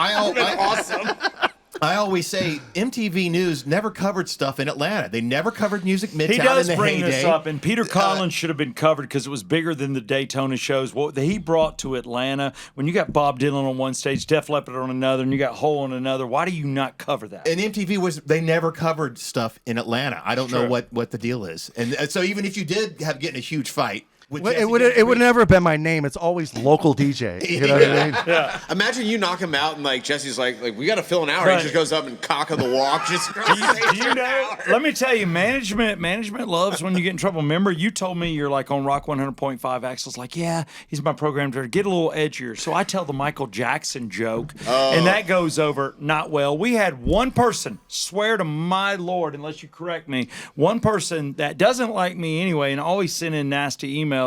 I always say MTV News never covered stuff in Atlanta. They never covered music He Midtown does in the bring heyday. this up, and Peter Collins should have been covered because it was bigger than the Daytona shows. What he brought to Atlanta, when you got Bob Dylan on one stage, Def Leppard on another, and you got Hole on another, why do you not cover that? And MTV they never covered stuff in Atlanta. I don't know Sure. what the deal is. And so even if you did get in a huge fight, with Well, Jesse it would James never have been my name. It's always local DJ. You know what I mean? Imagine you knock him out and like Jesse's like we got to fill an hour. Right. He just goes up and cock of the walk. Just Do you know? Let me tell you, management loves when you get in trouble. Remember, you told me you're like on Rock 100.5. Axel's like, yeah, he's my program director. Get a little edgier. So I tell the Michael Jackson joke, and that goes over not well. We had one person, swear to my Lord, unless you correct me, one person that doesn't like me anyway and always send in nasty emails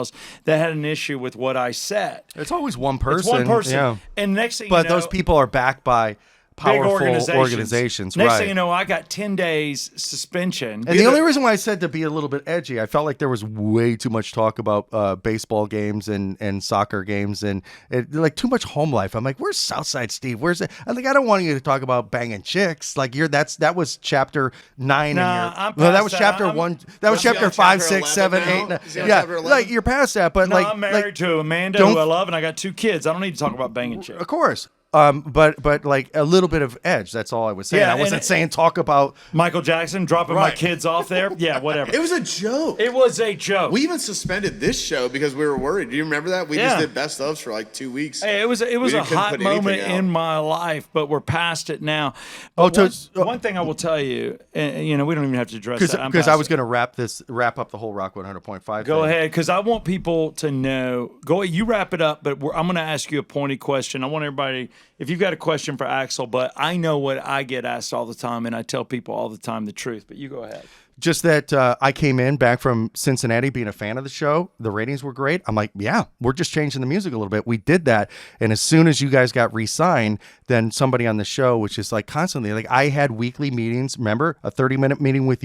that had an issue with what I said. It's always one person. It's one person. Yeah. And next thing But you know, those people are backed by powerful big organizations. Next right. thing you know, I got 10 days suspension. And the only reason why I said to be a little bit edgy, I felt like there was way too much talk about baseball games and soccer games and like too much home life. I'm like, where's Southside Steve? Where's it? I'm like, I don't want you to talk about banging chicks. Like that was chapter 9. I'm No, that past was that. chapter I'm- 1. That was Was he on chapter 5, chapter 6, 7, 11 8. now? Is he on Yeah, chapter 11? like you're past that. But No, like, I'm married to Amanda, don't- who I love, and I got 2 kids. I don't need to talk about banging chicks. of course. but like a little bit of edge. That's all I was saying. Yeah, I wasn't and saying talk about. Michael Jackson dropping my Right. kids off there. Yeah, whatever. It was a joke. It was a joke. We even suspended this show because we were worried. Do you remember that? We Yeah. just did best ofs for like 2 weeks. Hey, it was a couldn't hot put anything moment out. in my life, but we're past it now. Oh, But to- one thing I will tell you, and we don't even have to address that. I'm Because I past was it. going to wrap up the whole Rock 100.5. Go thing. ahead, because I want people to know. You wrap it up, but I'm going to ask you a pointed question. I want everybody, if you've got a question for Axel, but I know what I get asked all the time, and I tell people all the time the truth. But you go ahead. Just that I came in back from Cincinnati being a fan of the show. The ratings were great. I'm like, yeah, we're just changing the music a little bit. We did that. And as soon as you guys got re-signed, then somebody on the show, which is like constantly, like I had weekly meetings. Remember, a 30-minute meeting with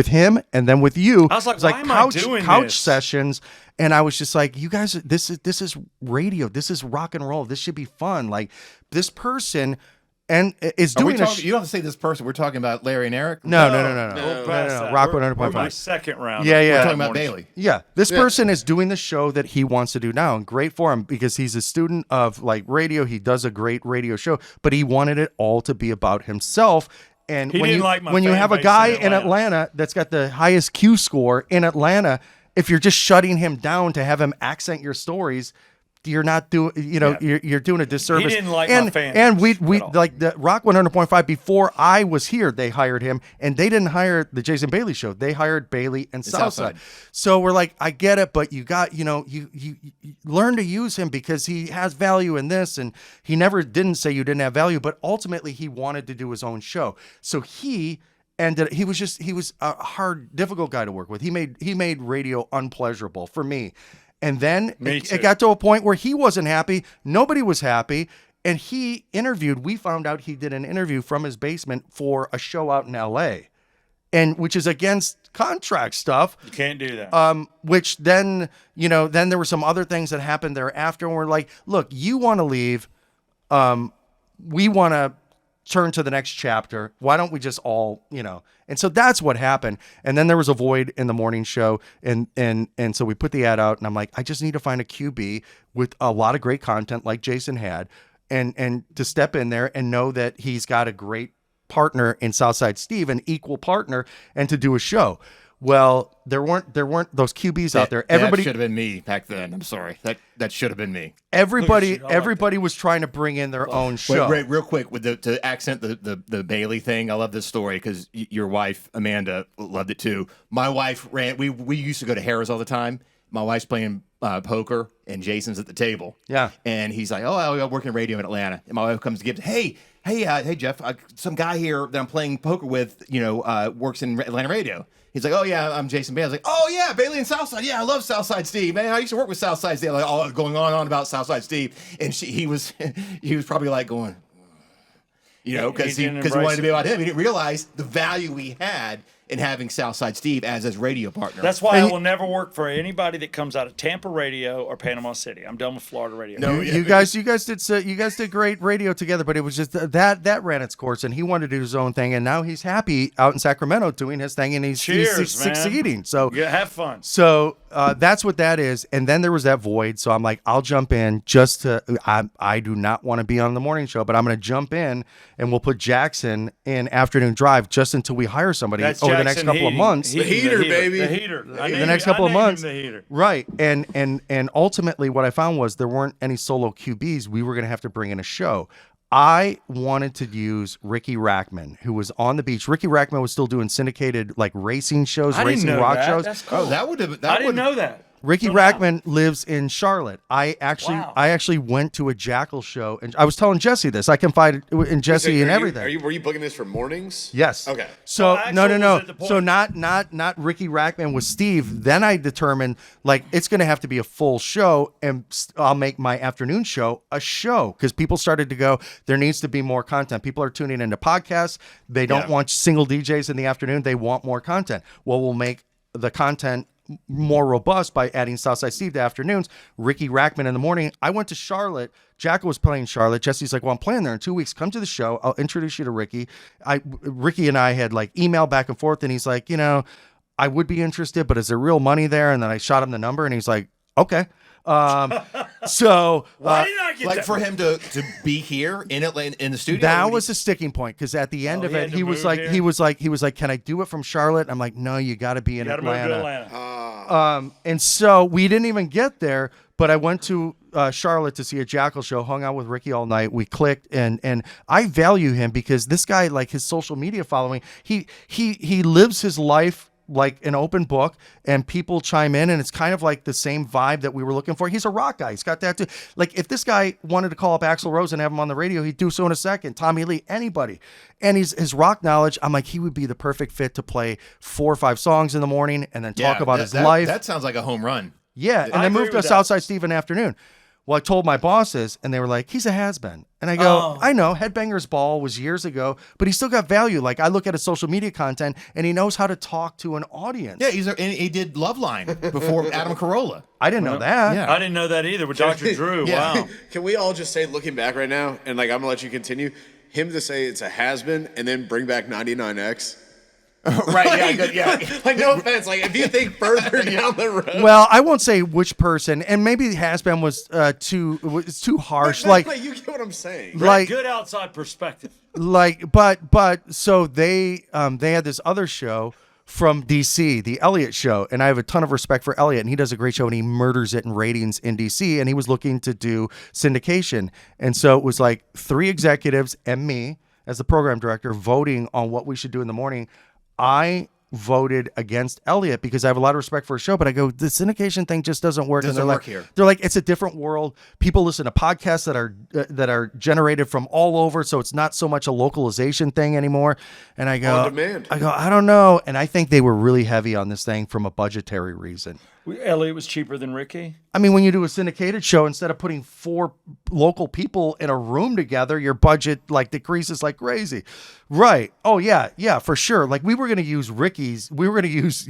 him, and then with you. I was like, It why am I doing couch this? sessions. And I was just like, you guys, this is radio. This is rock and roll. This should be fun. Like this person and is Are we doing a talking, you don't have to say this person. We're talking about Larry and Eric. no. We're past that. Rock We're 100.5. my second round. Yeah, of yeah. We're Good talking about Morning Bailey. Yeah, this person is doing the show that he wants to do now, and great for him because he's a student of like radio. He does a great radio show, but he wanted it all to be about himself. And He when didn't you like my when you fan have a base guy in in Atlanta that's got the highest Q score in Atlanta, if you're just shutting him down to have him accent your stories, you're not doing, you're doing a disservice. He didn't like my and, fan And base we at all. like the Rock 100.5 before I was here, they hired him, and they didn't hire the Jason Bailey show. They hired Bailey and Southside. So we're like, I get it, but you got, you learn to use him because he has value in this, and he never didn't say you didn't have value, but ultimately he wanted to do his own show. So he was a hard, difficult guy to work with. He made radio unpleasurable for me. And then it got to a point where he wasn't happy. Nobody was happy. And we found out he did an interview from his basement for a show out in LA, and which is against contract stuff. You can't do that. Which then there were some other things that happened thereafter. And we're like, look, you want to leave. We want to turn to the next chapter. Why don't we just all, And so that's what happened. And then there was a void in the morning show. And so we put the ad out, and I'm like, I just need to find a QB with a lot of great content like Jason had, and to step in there and know that he's got a great partner in Southside Steve, an equal partner, and to do a show. Well, there weren't those QBs out there. Everybody That should have been me back then. I'm sorry. That should have been me. Everybody was trying to bring in their own show. Wait, real quick with to accent the Bailey thing. I love this story because your wife Amanda loved it too. My wife ran. We used to go to Harrah's all the time. My wife's playing poker, and Jason's at the table. Yeah, and he's like, "Oh, I work in radio in Atlanta." And my wife comes to give, "Hey, Jeff, some guy here that I'm playing poker with, works in Atlanta radio." He's like, "Oh yeah, I'm Jason Bailey." I was like, "Oh yeah, Bailey and Southside. Yeah, I love Southside Steve, man. I used to work with Southside Steve." Like all going on about Southside Steve, and he was probably like going, because he wanted to be about him. He didn't realize the value he had in having Southside Steve as his radio partner. That's why I will never work for anybody that comes out of Tampa radio or Panama City. I'm done with Florida radio. No, you guys did great radio together, but it was just that ran its course, and he wanted to do his own thing, and now he's happy out in Sacramento doing his thing, and he's succeeding. So yeah, have fun. So that's what that is. And then there was that void. So I'm like, I'll jump in just to. I do not want to be on the morning show, but I'm going to jump in, and we'll put Jackson in afternoon drive just until we hire somebody over the next couple of months. The heater, baby. The heater. The next couple of months. The heater. Right. And ultimately what I found was there weren't any solo QBs. We were going to have to bring in a show. I wanted to use Ricky Rackman, who was on the beach. Ricky Rackman was still doing syndicated like racing shows, racing rock shows. That's cool. Oh, that would have. I didn't know that. Ricky Rackman lives in Charlotte. I actually went to a Jackal show, and I was telling Jesse this. I confided in Jesse and everything. Were you booking this for mornings? Yes. Okay. So Axel was no. at the point- So not Ricky Rackman with Steve. Then I determined like it's going to have to be a full show, and I'll make my afternoon show a show because people started to go. There needs to be more content. People are tuning into podcasts. They don't want single DJs in the afternoon. They want more content. Well, we'll make the content more robust by adding Southside Steve to afternoons, Ricky Rackman in the morning. I went to Charlotte. Jackal was playing Charlotte. Jesse's like, well, I'm playing there in 2 weeks. Come to the show. I'll introduce you to Ricky. Ricky and I had like email back and forth, and he's like, I would be interested, but is there real money there? And then I shot him the number, and he's like, okay. So Why did I get Like that? for him to be here in Atlanta in the studio. that was a sticking point because at the end of he it, had to he was move like, here? he was like, can I do it from Charlotte? I'm like, no, you got to be in Got to move Atlanta. to Atlanta. And so we didn't even get there, but I went to Charlotte to see a Jackal show, hung out with Ricky all night. We clicked, and I value him because this guy, like his social media following, he lives his life like an open book, and people chime in, and it's kind of like the same vibe that we were looking for. He's a rock guy. He's got that too. Like if this guy wanted to call up Axl Rose and have him on the radio, he'd do so in a second. Tommy Lee, anybody. And his rock knowledge, I'm like, he would be the perfect fit to play 4 or 5 songs in the morning and then talk about his life. That sounds like a home run. Yeah, and I then agree moved to with that. Southside Steve in the afternoon. Well, I told my bosses, and they were like, he's a has-been. And I go, I know, Headbangers Ball was years ago, but he still got value. Like, I look at his social media content, and he knows how to talk to an audience. Yeah, and he did Loveline before Adam Carolla. I didn't know that. Yeah. I didn't know that either with Dr. Drew. Yeah. Wow. Can we all just say, looking back right now, and like I'm gonna let you continue, him to say it's a has-been and then bring back 99X? Right, yeah. Like, no offense, like if you think further down the road. Well, I won't say which person, and maybe has-been was too harsh. Like, you get what I'm saying. like, Good outside perspective. but so they had this other show from DC, the Elliott Show, and I have a ton of respect for Elliott, and he does a great show, and he murders it in ratings in DC, and he was looking to do syndication, and so it was like 3 executives and me as the program director voting on what we should do in the morning. I voted against Elliott because I have a lot of respect for his show, but I go, the syndication thing just doesn't work. Doesn't and they're work like, here. They're like, it's a different world. People listen to podcasts that are generated from all over, so it's not so much a localization thing anymore. And I go, On demand. I don't know. And I think they were really heavy on this thing from a budgetary reason. Elliot was cheaper than Ricky. I mean, when you do a syndicated show, instead of putting 4 local people in a room together, your budget like decreases like crazy. Right. Oh yeah, for sure. Like we were going to use Ricky's, we were going to use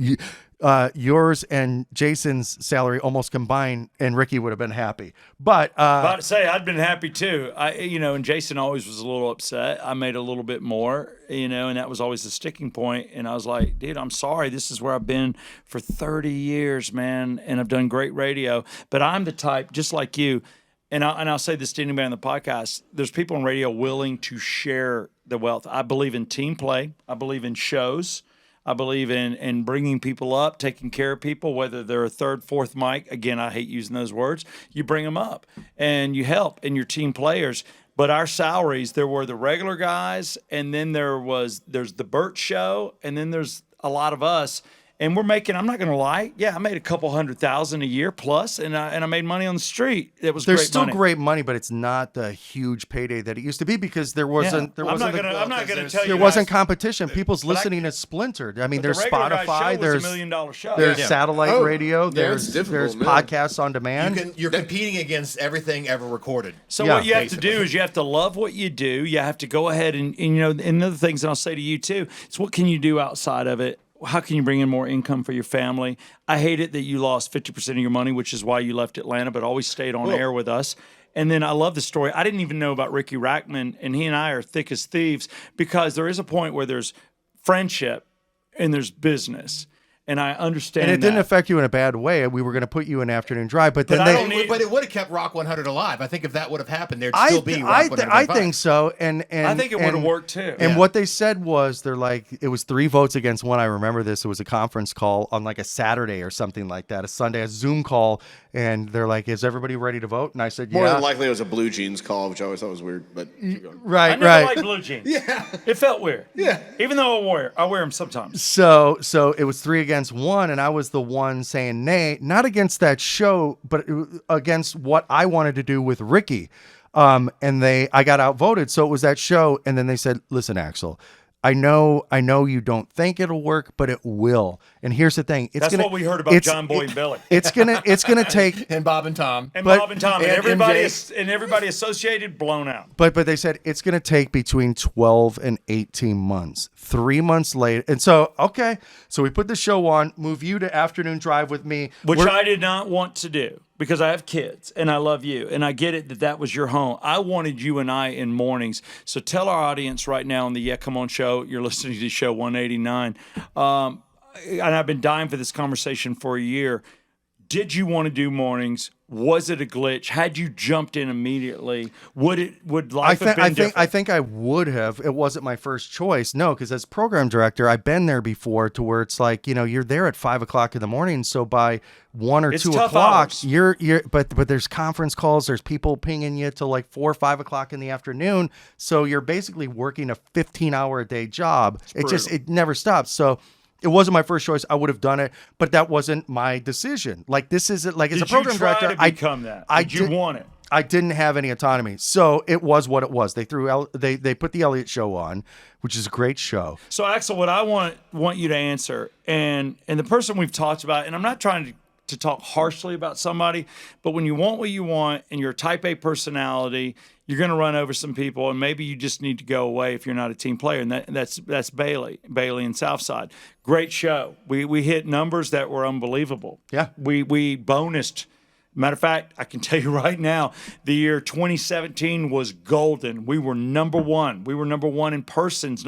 yours and Jason's salary almost combined, and Ricky would have been happy. But About to say, I'd been happy too. And Jason always was a little upset. I made a little bit more, and that was always the sticking point. And I was like, dude, I'm sorry. This is where I've been for 30 years, man, and I've done great radio. But I'm the type, just like you, and I'll say this to anybody on the podcast, there's people on radio willing to share the wealth. I believe in team play. I believe in shows. I believe in bringing people up, taking care of people, whether they're a 3rd, 4th mic. Again, I hate using those words. You bring them up and you help and your team players. But our salaries, there were the regular guys, and then there's the Burt show, and then there's a lot of us. And we're making, I'm not going to lie, I made a couple $100,000 a year plus, and I made money on the street. It was there's great still money. great money, but it's not the huge payday that it used to be because there wasn't I'm not gonna tell you there wasn't guys, competition. People's listening is splintered. I mean, there's the regular guy Spotify, show was there's $1 million show. there's Yeah. satellite radio, it's there's difficult, man. podcasts on demand. You're competing against everything ever recorded. So Yeah, what you have to basically. do is you have to love what you do. You have to go ahead and other things, and I'll say to you too, it's what can you do outside of it? How can you bring in more income for your family? I hate it that you lost 50% of your money, which is why you left Atlanta, but always stayed on air with us. And then I love the story. I didn't even know about Ricky Rackman, and he and I are thick as thieves because there is a point where there's friendship and there's business. And I understand And it didn't that. affect you in a bad way. We were going to put you in afternoon drive, but then I don't they. need- But it would have kept Rock 100 alive. I think if that would have happened, there'd I, still be Rock I, 100. I think so, and I think it would have worked too. And Yeah. what they said was they're like it was 3 votes against 1. I remember this. It was a conference call on like a Saturday or something like that, a Sunday, a Zoom call, and they're like, "Is everybody ready to vote?" And I said, More "Yeah." than likely, it was a Blue Jeans call, which I always thought was weird. But keep going. I Right, never right. liked blue jeans. Yeah. It felt weird. Yeah. Even though I wear them sometimes. So it was 3 against 1, and I was the one saying nay, not against that show, but against what I wanted to do with Ricky. And I got outvoted. So it was that show. And then they said, "Listen, Axel, I know you don't think it'll work, but it will. And here's the thing. That's what we heard about John Boy and Billy. It's gonna take And Bob and Tom. And But- Bob and Tom and, and everybody MJ. and everybody associated blown out. But they said it's going to take between 12 and 18 months. 3 months later. And so, okay. So we put the show on, move you to afternoon drive with me. Which We're- I did not want to do because I have kids and I love you and I get it that was your home. I wanted you and I in mornings. So tell our audience right now on the Yeah Come On show, you're listening to show 189. And I've been dying for this conversation for a year. Did you want to do mornings? Was it a glitch? Had you jumped in immediately, would life have been different? I think I would have. It wasn't my first choice. No, because as program director, I've been there before to where it's like, you're there at 5 o'clock in the morning. So by 1 or It's 2 tough o'clock, hours. but there's conference calls. There's people pinging you till like 4 or 5 o'clock in the afternoon. So you're basically working a 15-hour a day job. It never stops. So it wasn't my first choice. I would have done it, but that wasn't my decision. Like this isn't like as a program director. To become that? Did you want it? I didn't have any autonomy, so it was what it was. They they put the Elliott Show on, which is a great show. So Axel, what I want you to answer, and the person we've talked about, and I'm not trying to talk harshly about somebody, but when you want what you want and you're a type A personality, you're going to run over some people, and maybe you just need to go away if you're not a team player. And that's Bailey and Southside. Great show. We hit numbers that were unbelievable. Yeah. We bonused. Matter of fact, I can tell you right now, the year 2017 was golden. We were number one. We were number one in persons.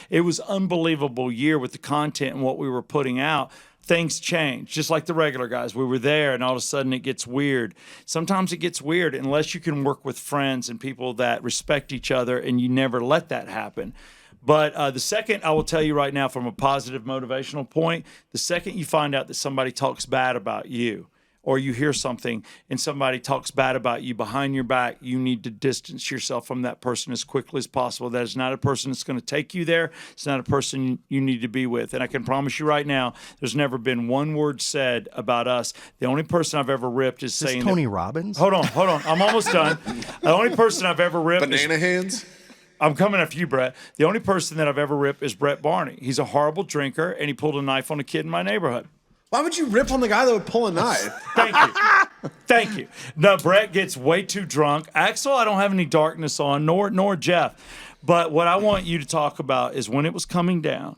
It was unbelievable year with the content and what we were putting out. Things change, just like the regular guys. We were there, and all of a sudden it gets weird. Sometimes it gets weird unless you can work with friends and people that respect each other, and you never let that happen. But the second, I will tell you right now from a positive motivational point, the second you find out that somebody talks bad about you, or you hear something and somebody talks bad about you behind your back, you need to distance yourself from that person as quickly as possible. That is not a person that's going to take you there. It's not a person you need to be with. And I can promise you right now, there's never been one word said about us. The only person I've ever ripped is saying Tony Robbins. Hold on. I'm almost done. The only person I've ever ripped Banana hands? I'm coming after you, Brett. The only person that I've ever ripped is Brett Barney. He's a horrible drinker, and he pulled a knife on a kid in my neighborhood. Why would you rip on the guy that would pull a knife? Thank you. No, Brett gets way too drunk. Axel, I don't have any darkness on, nor Jeff. But what I want you to talk about is when it was coming down,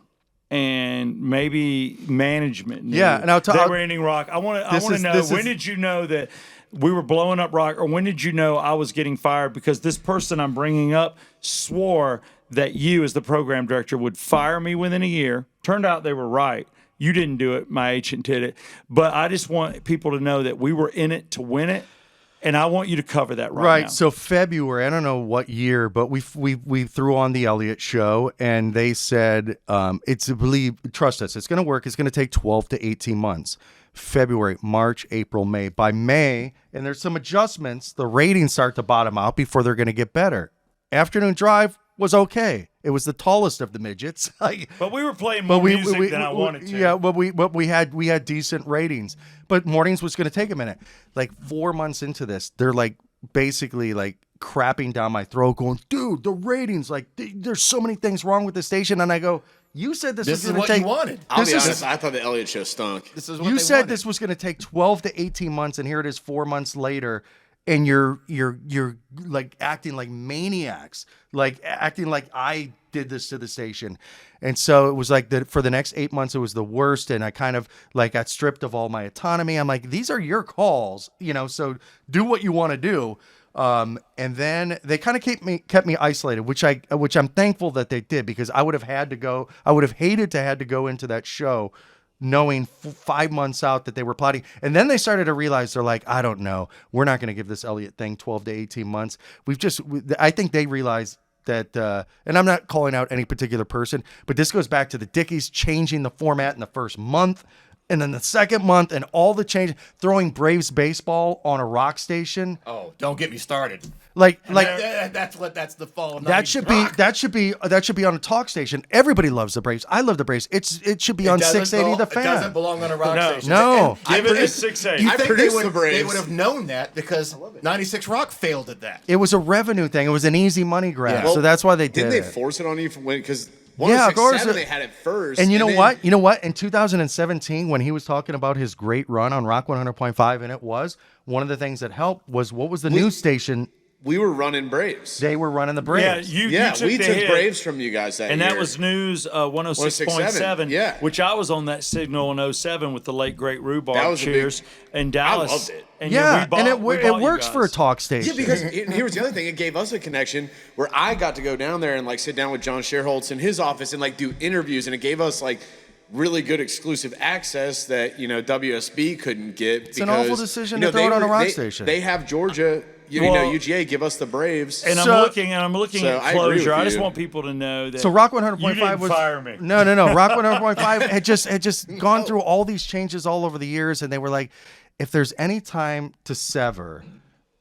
and maybe management. Yeah, and they were ending rock. I want to know, when did you know that we were blowing up rock, or when did you know I was getting fired? Because this person I'm bringing up swore that you, as the program director, would fire me within a year. Turned out they were right. You didn't do it. My agent did it. But I just want people to know that we were in it to win it. And I want you to cover that right now. So February, I don't know what year, but we threw on the Elliott Show, and they said, trust us, it's going to work. It's going to take 12 to 18 months. February, March, April, May. By May, and there's some adjustments, the ratings start to bottom out before they're going to get better. Afternoon Drive was okay. It was the tallest of the midgets. But we were playing more music than I wanted to. Yeah, but we had decent ratings. But mornings was going to take a minute. Like 4 months into this, they're like basically like crapping down my throat, going, "Dude, the ratings! Like, there's so many things wrong with the station." And I go, "You said this was going to take." You wanted. I'll be honest, I thought the Elliott Show stunk. This is what You they said wanted. this was going to take 12 to 18 months, and here it is 4 months later. And you're like acting like maniacs, like acting like I did this to the station. And so it was like for the next 8 months, it was the worst. And I kind of like got stripped of all my autonomy. I'm like, these are your calls, so do what you want to do. And then they kind of kept me isolated, which I'm thankful that they did, because I would have hated to had to go into that show knowing 5 months out that they were plotting. And then they started to realize, they're like, I don't know, we're not going to give this Elliott thing 12 to 18 months. I think they realized that, and I'm not calling out any particular person, but this goes back to the Dickies changing the format in the first month. And then the second month, and all the change, throwing Braves baseball on a rock station. Oh, don't get me started. That's the fall of that 90s should rock. that should be on a talk station. Everybody loves the Braves. I love the Braves. It should be on 680 The Fan. It doesn't belong on a rock station. No. Give it a 680. You I think produced the Braves. they would have known that because 96 Rock failed at that. It was a revenue thing. It was an easy money grab. Yeah. So that's why they did Didn't they it. force it on you from when? Because Yeah, of course. 106.7 they had it first. And you know then- what? You know what? In 2017, when he was talking about his great run on Rock 100.5, and it was, one of the things that helped was, what was the news station? We were running Braves. They were running the Braves. Yeah, we the took hit. Braves from you guys that And year. that was News 106.7, yeah. which I was on that signal in 07 with the late, great That Rhubarb. was a Cheers. In Dallas. I loved it. And Yeah, we bought, and it we bought you works for a guys. talk station. Yeah, because here was the other thing. It gave us a connection where I got to go down there and like sit down with John Sherholtz in his office and like do interviews, and it gave us like really good exclusive access that WSB couldn't get. It's an awful decision to throw it on a rock station. They have Georgia. UGA give us the Braves. And I'm looking at I agree closure. with I just you. want people to know that. So Rock 100.5 you didn't was fire me. No. Rock 100.5 had just gone through all these changes all over the years, and they were like, if there's any time to sever,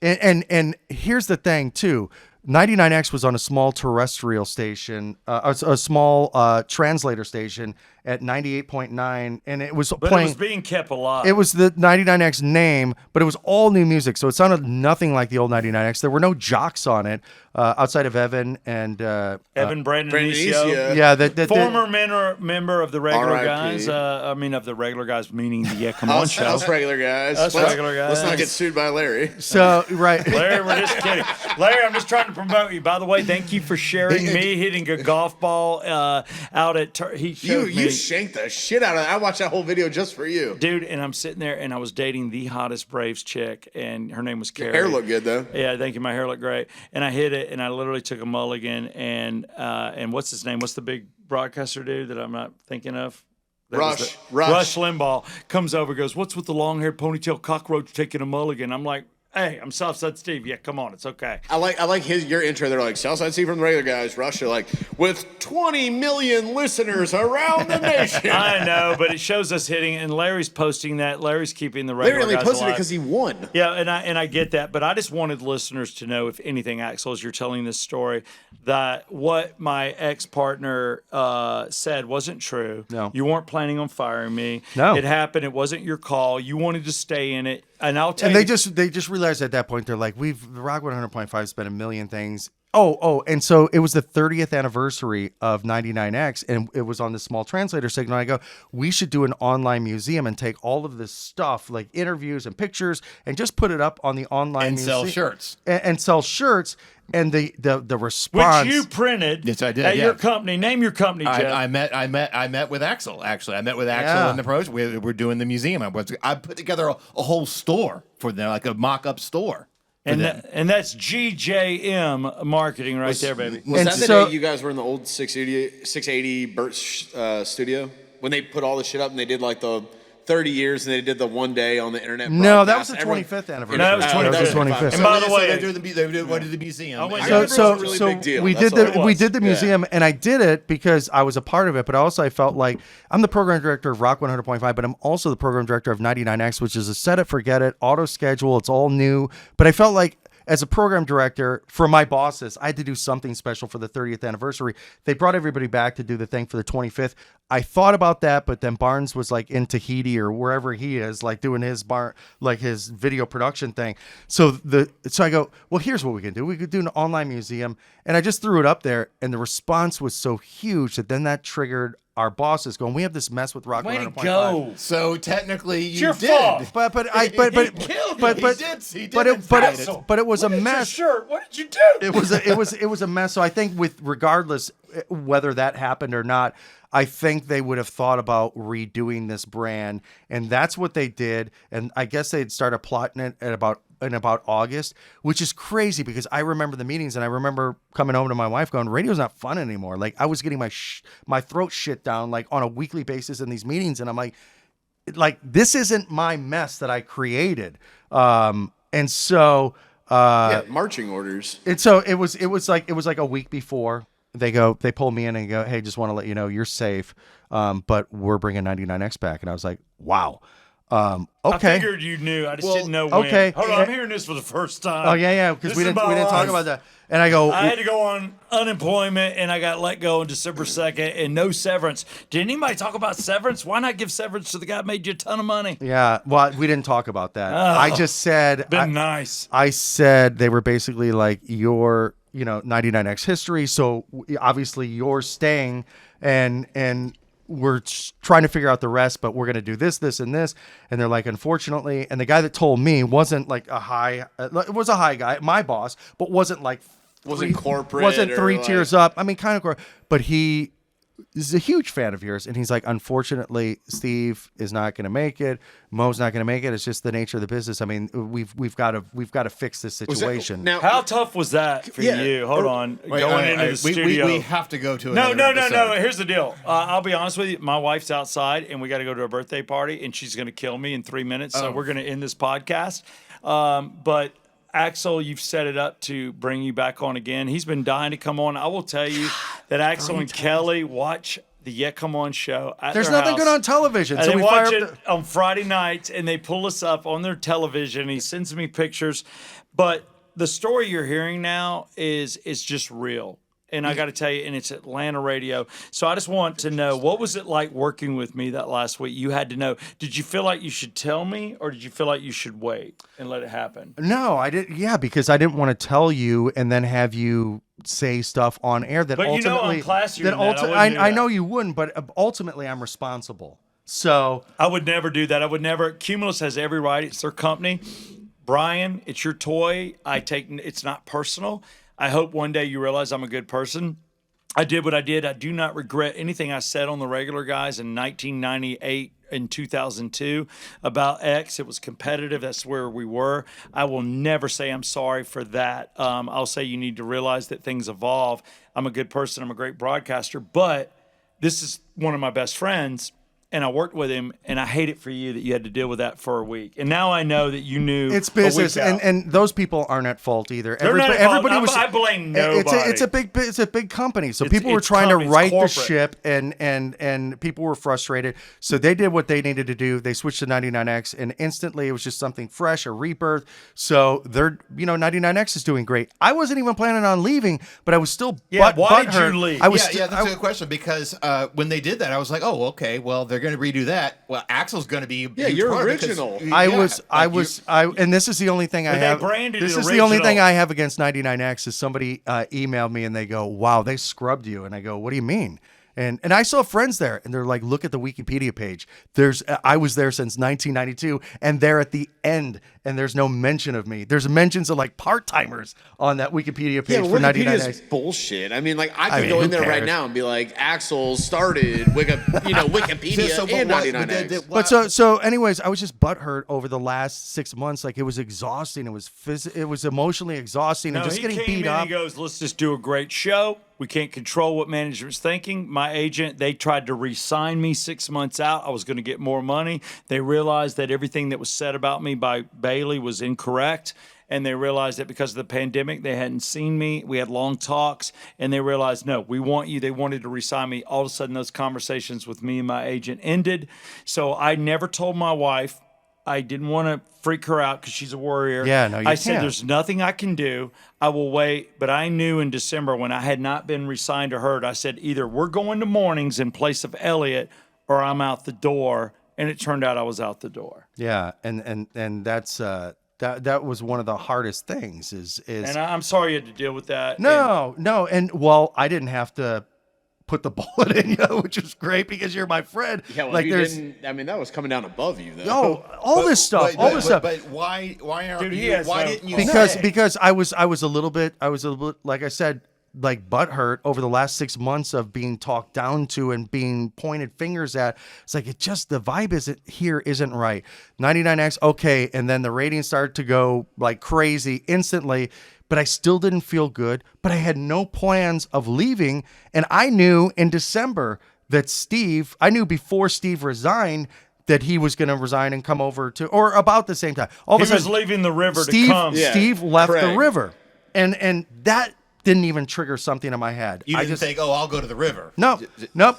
and here's the thing too. 99X was on a small terrestrial station, a small translator station at 98.9, and it was But playing. it was being kept alive. It was the 99X name, but it was all new music, so it sounded nothing like the old 99X. There were no jocks on it outside of Evan and Evan Brandon Inicio. Inicio. yeah, Former member of the regular R.I.P. guys. Of the regular guys, meaning the Yeah Come On show. Us regular guys. Us regular guys. Let's not get sued by Larry. So right. Larry, we're just kidding. Larry, I'm just trying to promote you. By the way, thank you for sharing me hitting a golf ball out at. He showed me. You shanked the shit out of that. I watched that whole video just for you. Dude, and I'm sitting there, and I was dating the hottest Braves chick, and her name was Carrie. Hair looked good though. Yeah, thank you. My hair looked great, and I hit it, and I literally took a mulligan, and what's his name? What's the big broadcaster dude that I'm not thinking of? Rush Limbaugh comes over, goes, "What's with the long-haired ponytail cockroach taking a mulligan?" I'm like, "Hey, I'm Southside Steve. Yeah, come on, it's okay." I like your intro. They're like Southside Steve from the regular guys. Rush are like with 20 million listeners around the nation. I know, but it shows us hitting, and Larry's posting that. Larry's keeping the regular Larry only guys posted it alive. because he won. Yeah, and I get that, but I just wanted listeners to know, if anything, Axel, as you're telling this story, that what my ex-partner said wasn't true. No. You weren't planning on firing me. No. It happened. It wasn't your call. You wanted to stay in it. And I'll tell And you. they just realized at that point, they're like, the Rock 100.5 has been a million things. And so it was the 30th anniversary of 99X, and it was on this small translator signal. I go, we should do an online museum and take all of this stuff, like interviews and pictures, and just put it up on the online And museum. sell shirts. And sell shirts. And the response. which you printed Yes, I did, at yeah. your company. Name your company, Jeff. I met with Axel. Actually, I met with Axel Yeah. in the pros. We're doing the museum. I put together a whole store for them, like a mock-up store. and that's GJM marketing right there, baby. Was And that the so- day you guys were in the old 680 Burt's studio when they put all the shit up and they did like the 30 years and they did the one day on the internet? No, that was broadcast? the Everyone- 25th anniversary. No, it was That was 25th. 25th. And by the way, they went to the museum. I went I down- remember it was a really big deal. we That's did all it we was. did the museum, and I did it because I was a part of it. But also, I felt like I'm the program director of Rock 100.5, but I'm also the program director of 99X, which is a set it, forget it, auto schedule. It's all new. But I felt like, as a program director for my bosses, I had to do something special for the 30th anniversary. They brought everybody back to do the thing for the 25th. I thought about that, but then Barnes was like in Tahiti or wherever he is, like doing his his video production thing. So I go, well, here's what we can do. We could do an online museum, and I just threw it up there, and the response was so huge that then that triggered our bosses going, we have this mess with Rock Way to 100.5. go. So technically, It's you your did. fault. But it was a Look at your mess. shirt. What did you do? It was a mess. So I think regardless whether that happened or not, I think they would have thought about redoing this brand, and that's what they did. And I guess they'd started plotting it in about August, which is crazy because I remember the meetings, and I remember coming home to my wife going, radio's not fun anymore. Like, I was getting my throat shit down like on a weekly basis in these meetings, and I'm like this isn't my mess that I created. And so marching orders. and so it was like a week before they pull me in and go, hey, just want to let you know you're safe, but we're bringing 99X back. And I was like, wow. I Okay. figured you knew. I just didn't know when. okay. Hold on, I'm hearing this for the first time. Oh yeah, because This we is didn't my talk life. about that. And I go, I had to go on unemployment, and I got let go on December 2nd, and no severance. Did anybody talk about severance? Why not give severance to the guy who made you a ton of money? yeah. Well, we didn't talk about that. I just said, Been nice. I said they were basically like your 99X history. So obviously you're staying, and we're trying to figure out the rest, but we're going to do this, this, and this. And they're like, unfortunately, and the guy that told me wasn't like it was a high guy, my boss, but wasn't like Wasn't corporate wasn't or three like- tiers up. I mean, kind of, but he is a huge fan of yours, and he's like, unfortunately, Steve is not going to make it. Mo's not going to make it. It's just the nature of the business. I mean, we've got to fix this situation. Now, How tough was that for you? Hold on, going into the studio. We have to go to No. another episode. Here's the deal. I'll be honest with you. My wife's outside, and we got to go to a birthday party, and she's going to kill me in 3 minutes. So we're going to end this podcast. But Axel, you've set it up to bring you back on again. He's been dying to come on. I will tell you that Axel and Kelly watch the Yeah Come On show at There's their nothing house. good on television, And so they we fire watch up it on Friday nights, and they pull us up on their television. He sends me pictures. But the story you're hearing now is just real. And I got to tell you, and it's Atlanta radio. So I just want to know, what was it like working with me that last week? You had to know. Did you feel like you should tell me, or did you feel like you should wait and let it happen? No, I didn't. Yeah, because I didn't want to tell you and then have you say stuff on air that But you know ultimately. I'm classier that than that. I wouldn't do I that. know you wouldn't, but ultimately I'm responsible. So I would never do that. I would never. Cumulus has every right. It's their company. Brian, it's your toy. It's not personal. I hope one day you realize I'm a good person. I did what I did. I do not regret anything I said on the regular guys in 1998 and 2002 about X. It was competitive. That's where we were. I will never say I'm sorry for that. I'll say you need to realize that things evolve. I'm a good person. I'm a great broadcaster. But this is one of my best friends, and I worked with him, and I hate it for you that you had to deal with that for a week. And now I know that you knew it's a week business, out. and those people aren't at fault either. They're not at fault. Everybody I blame nobody. It's a big company, so It's- people were it's trying to company, it's right the corporate. ship, and people were frustrated. So they did what they needed to do. They switched to 99X, and instantly it was just something fresh, a rebirth. So they're 99X is doing great. I wasn't even planning on leaving, but I was still why did butthurt. you leave? I was That's a good question, because when they did that, I was like, oh, okay, well, they're going to redo that. Well, Axel's going to be a huge you're part of it 'cause- original. and this is the only thing I But they have. branded This it is the only thing original. I have against 99X is somebody emailed me and they go, "Wow, they scrubbed you," and I go, "What do you mean?" And I saw friends there, and they're like, "Look at the Wikipedia page. I was there since 1992, and they're at the end, and there's no mention of me. There's mentions of like part timers on that Wikipedia page Yeah, for but 99X." Wikipedia's bullshit. I mean, like I could mean, go who in there right cares? now and be like, Axel started Wikipedia So, but and what- 99X. But so anyways, I was just butthurt over the last 6 months. Like it was exhausting. It was emotionally exhausting, and just he getting came beat in, up. He goes, let's just do a great show. We can't control what management's thinking. My agent, they tried to re-sign me 6 months out. I was going to get more money. They realized that everything that was said about me by Bailey was incorrect. And they realized that because of the pandemic, they hadn't seen me. We had long talks, and they realized, no, we want you. They wanted to re-sign me. All of a sudden, those conversations with me and my agent ended. So I never told my wife. I didn't want to freak her out because she's a warrior. Yeah, no, you I said, can't. there's nothing I can do. I will wait. But I knew in December when I had not been re-signed or heard, I said, either we're going to mornings in place of Elliot or I'm out the door. And it turned out I was out the door. Yeah, and that's that was one of the hardest things. And I'm sorry you had to deal with that. No, and well, I didn't have to put the bullet in you, which was great because you're my friend. Yeah, well, like you there's didn't. I mean, that was coming down above you, though. no all this stuff. But why aren't Dude, he you? has Why no didn't you? fault. Because I was a little bit like I said, like butthurt over the last 6 months of being talked down to and being pointed fingers at. It's like the vibe isn't right. 99X, okay, and then the ratings started to go like crazy instantly, but I still didn't feel good. But I had no plans of leaving, and I knew in December that I knew before Steve resigned that he was going to resign and come over to, or about the same time. All of He a was sudden, leaving the river Steve, to come. Yeah. Steve left the Craig. river, and that didn't even trigger something in my head. You I didn't just think, oh, I'll go to the river. nope.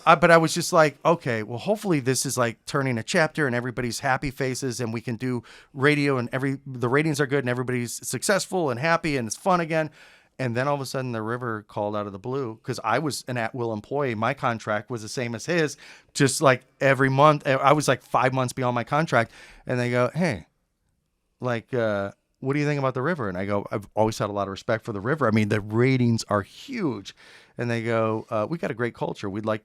But I was just like, okay, well, hopefully this is like turning a chapter and everybody's happy faces, and we can do radio and the ratings are good and everybody's successful and happy and it's fun again. And then all of a sudden the river called out of the blue because I was an at-will employee. My contract was the same as his, just like every month. I was like 5 months beyond my contract, and they go, hey, like, what do you think about the river? And I go, I've always had a lot of respect for the river. I mean, the ratings are huge. And they go, we got a great culture. We'd like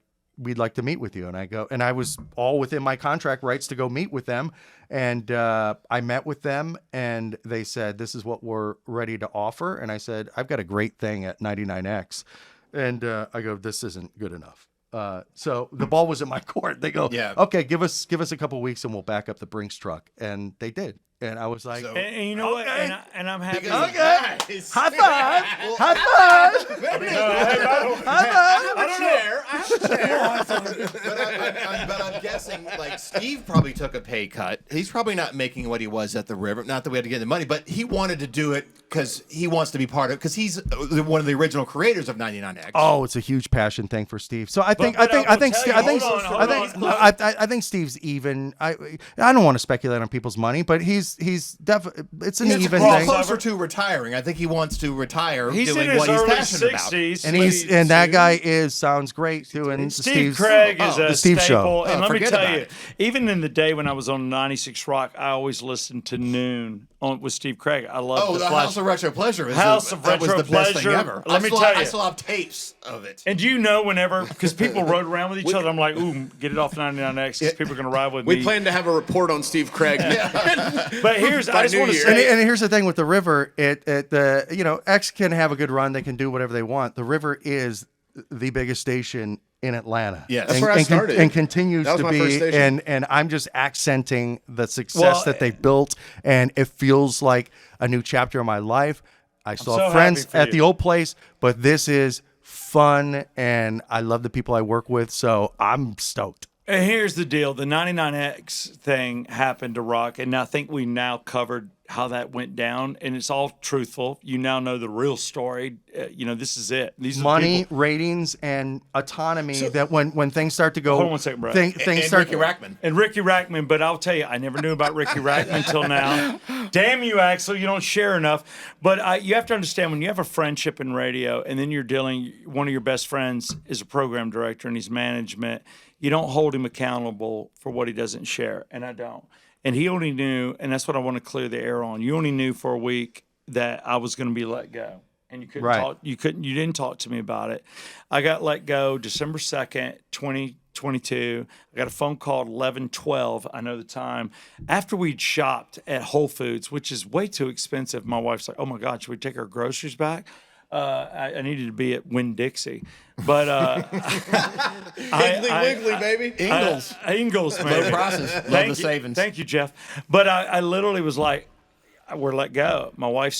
to meet with you. And I go, and I was all within my contract rights to go meet with them. And I met with them, and they said, this is what we're ready to offer. And I said, I've got a great thing at 99X. And I go, this isn't good enough. So the ball was in my court. They go, Yeah. okay, give us a couple weeks and we'll back up the Brinks truck, and they did. And I was like, And you know what? And I'm happy. Nice. high five, high five. I have a chair. But I'm guessing, like, Steve probably took a pay cut. He's probably not making what he was at the River. Not that we had to get the money, but he wanted to do it because he wants to be part of it, because he's one of the original creators of 99X. Oh, it's a huge passion thing for Steve. So I think Steve's even. I don't want to speculate on people's money, but he's definitely, it's an even Well, thing. closer to retiring. I think he wants to retire He's doing in his what he's early passionate about. 60s. And that guy sounds great doing Steve Craig is the a Steve staple. show. And let me forget tell about you, it. even in the day when I was on 96 Rock, I always listened to Noon with Steve Craig. I love The Flash. House of Retro Pleasure. House of that was Retro the best Pleasure. thing ever. Let me tell you. I still have tapes of it. And do you know, whenever, because people rode around with each other, I'm like, ooh, get it off 99X because people are going to ride with me. We plan to have a report on Steve Craig. But here's, I just New want to Year. say, And here's the thing with the River, X can have a good run, they can do whatever they want. The River is the biggest station in Atlanta. Yes. That's where I started. And continues That was to my first be. station. And I'm just accenting the success that they built, and it feels like a new chapter of my life. I still so have friends happy for at you. the old place, but this is fun, and I love the people I work with, so I'm stoked. and here's the deal. The 99X thing happened to Rock, and I think we now covered how that went down, and it's all truthful. You now know the real story. This is it. These are the Money, people. ratings, and autonomy. That when things start to go, Hold on one second, Brett. things And start. Ricky Rackman. And Ricky Rackman, but I'll tell you, I never knew about Ricky Rackman until now. Damn you, Axel, you don't share enough. But you have to understand, when you have a friendship in radio, and then one of your best friends is a program director and he's management, you don't hold him accountable for what he doesn't share, and I don't. And he only knew, and that's what I want to clear the air on. You only knew for a week that I was going to be let go, and you couldn't Right. talk. You didn't talk to me about it. I got let go December 2nd, 2022. I got a phone call at 11:12. I know the time. After we'd shopped at Whole Foods, which is way too expensive. My wife's like, "Oh my God, should we take our groceries back?" I needed to be at Winn-Dixie, but Wiggly, baby. Ingalls, man. Low prices. Love Thank the you. savings. Thank you, Jeff. But I literally was like, we're let go. My wife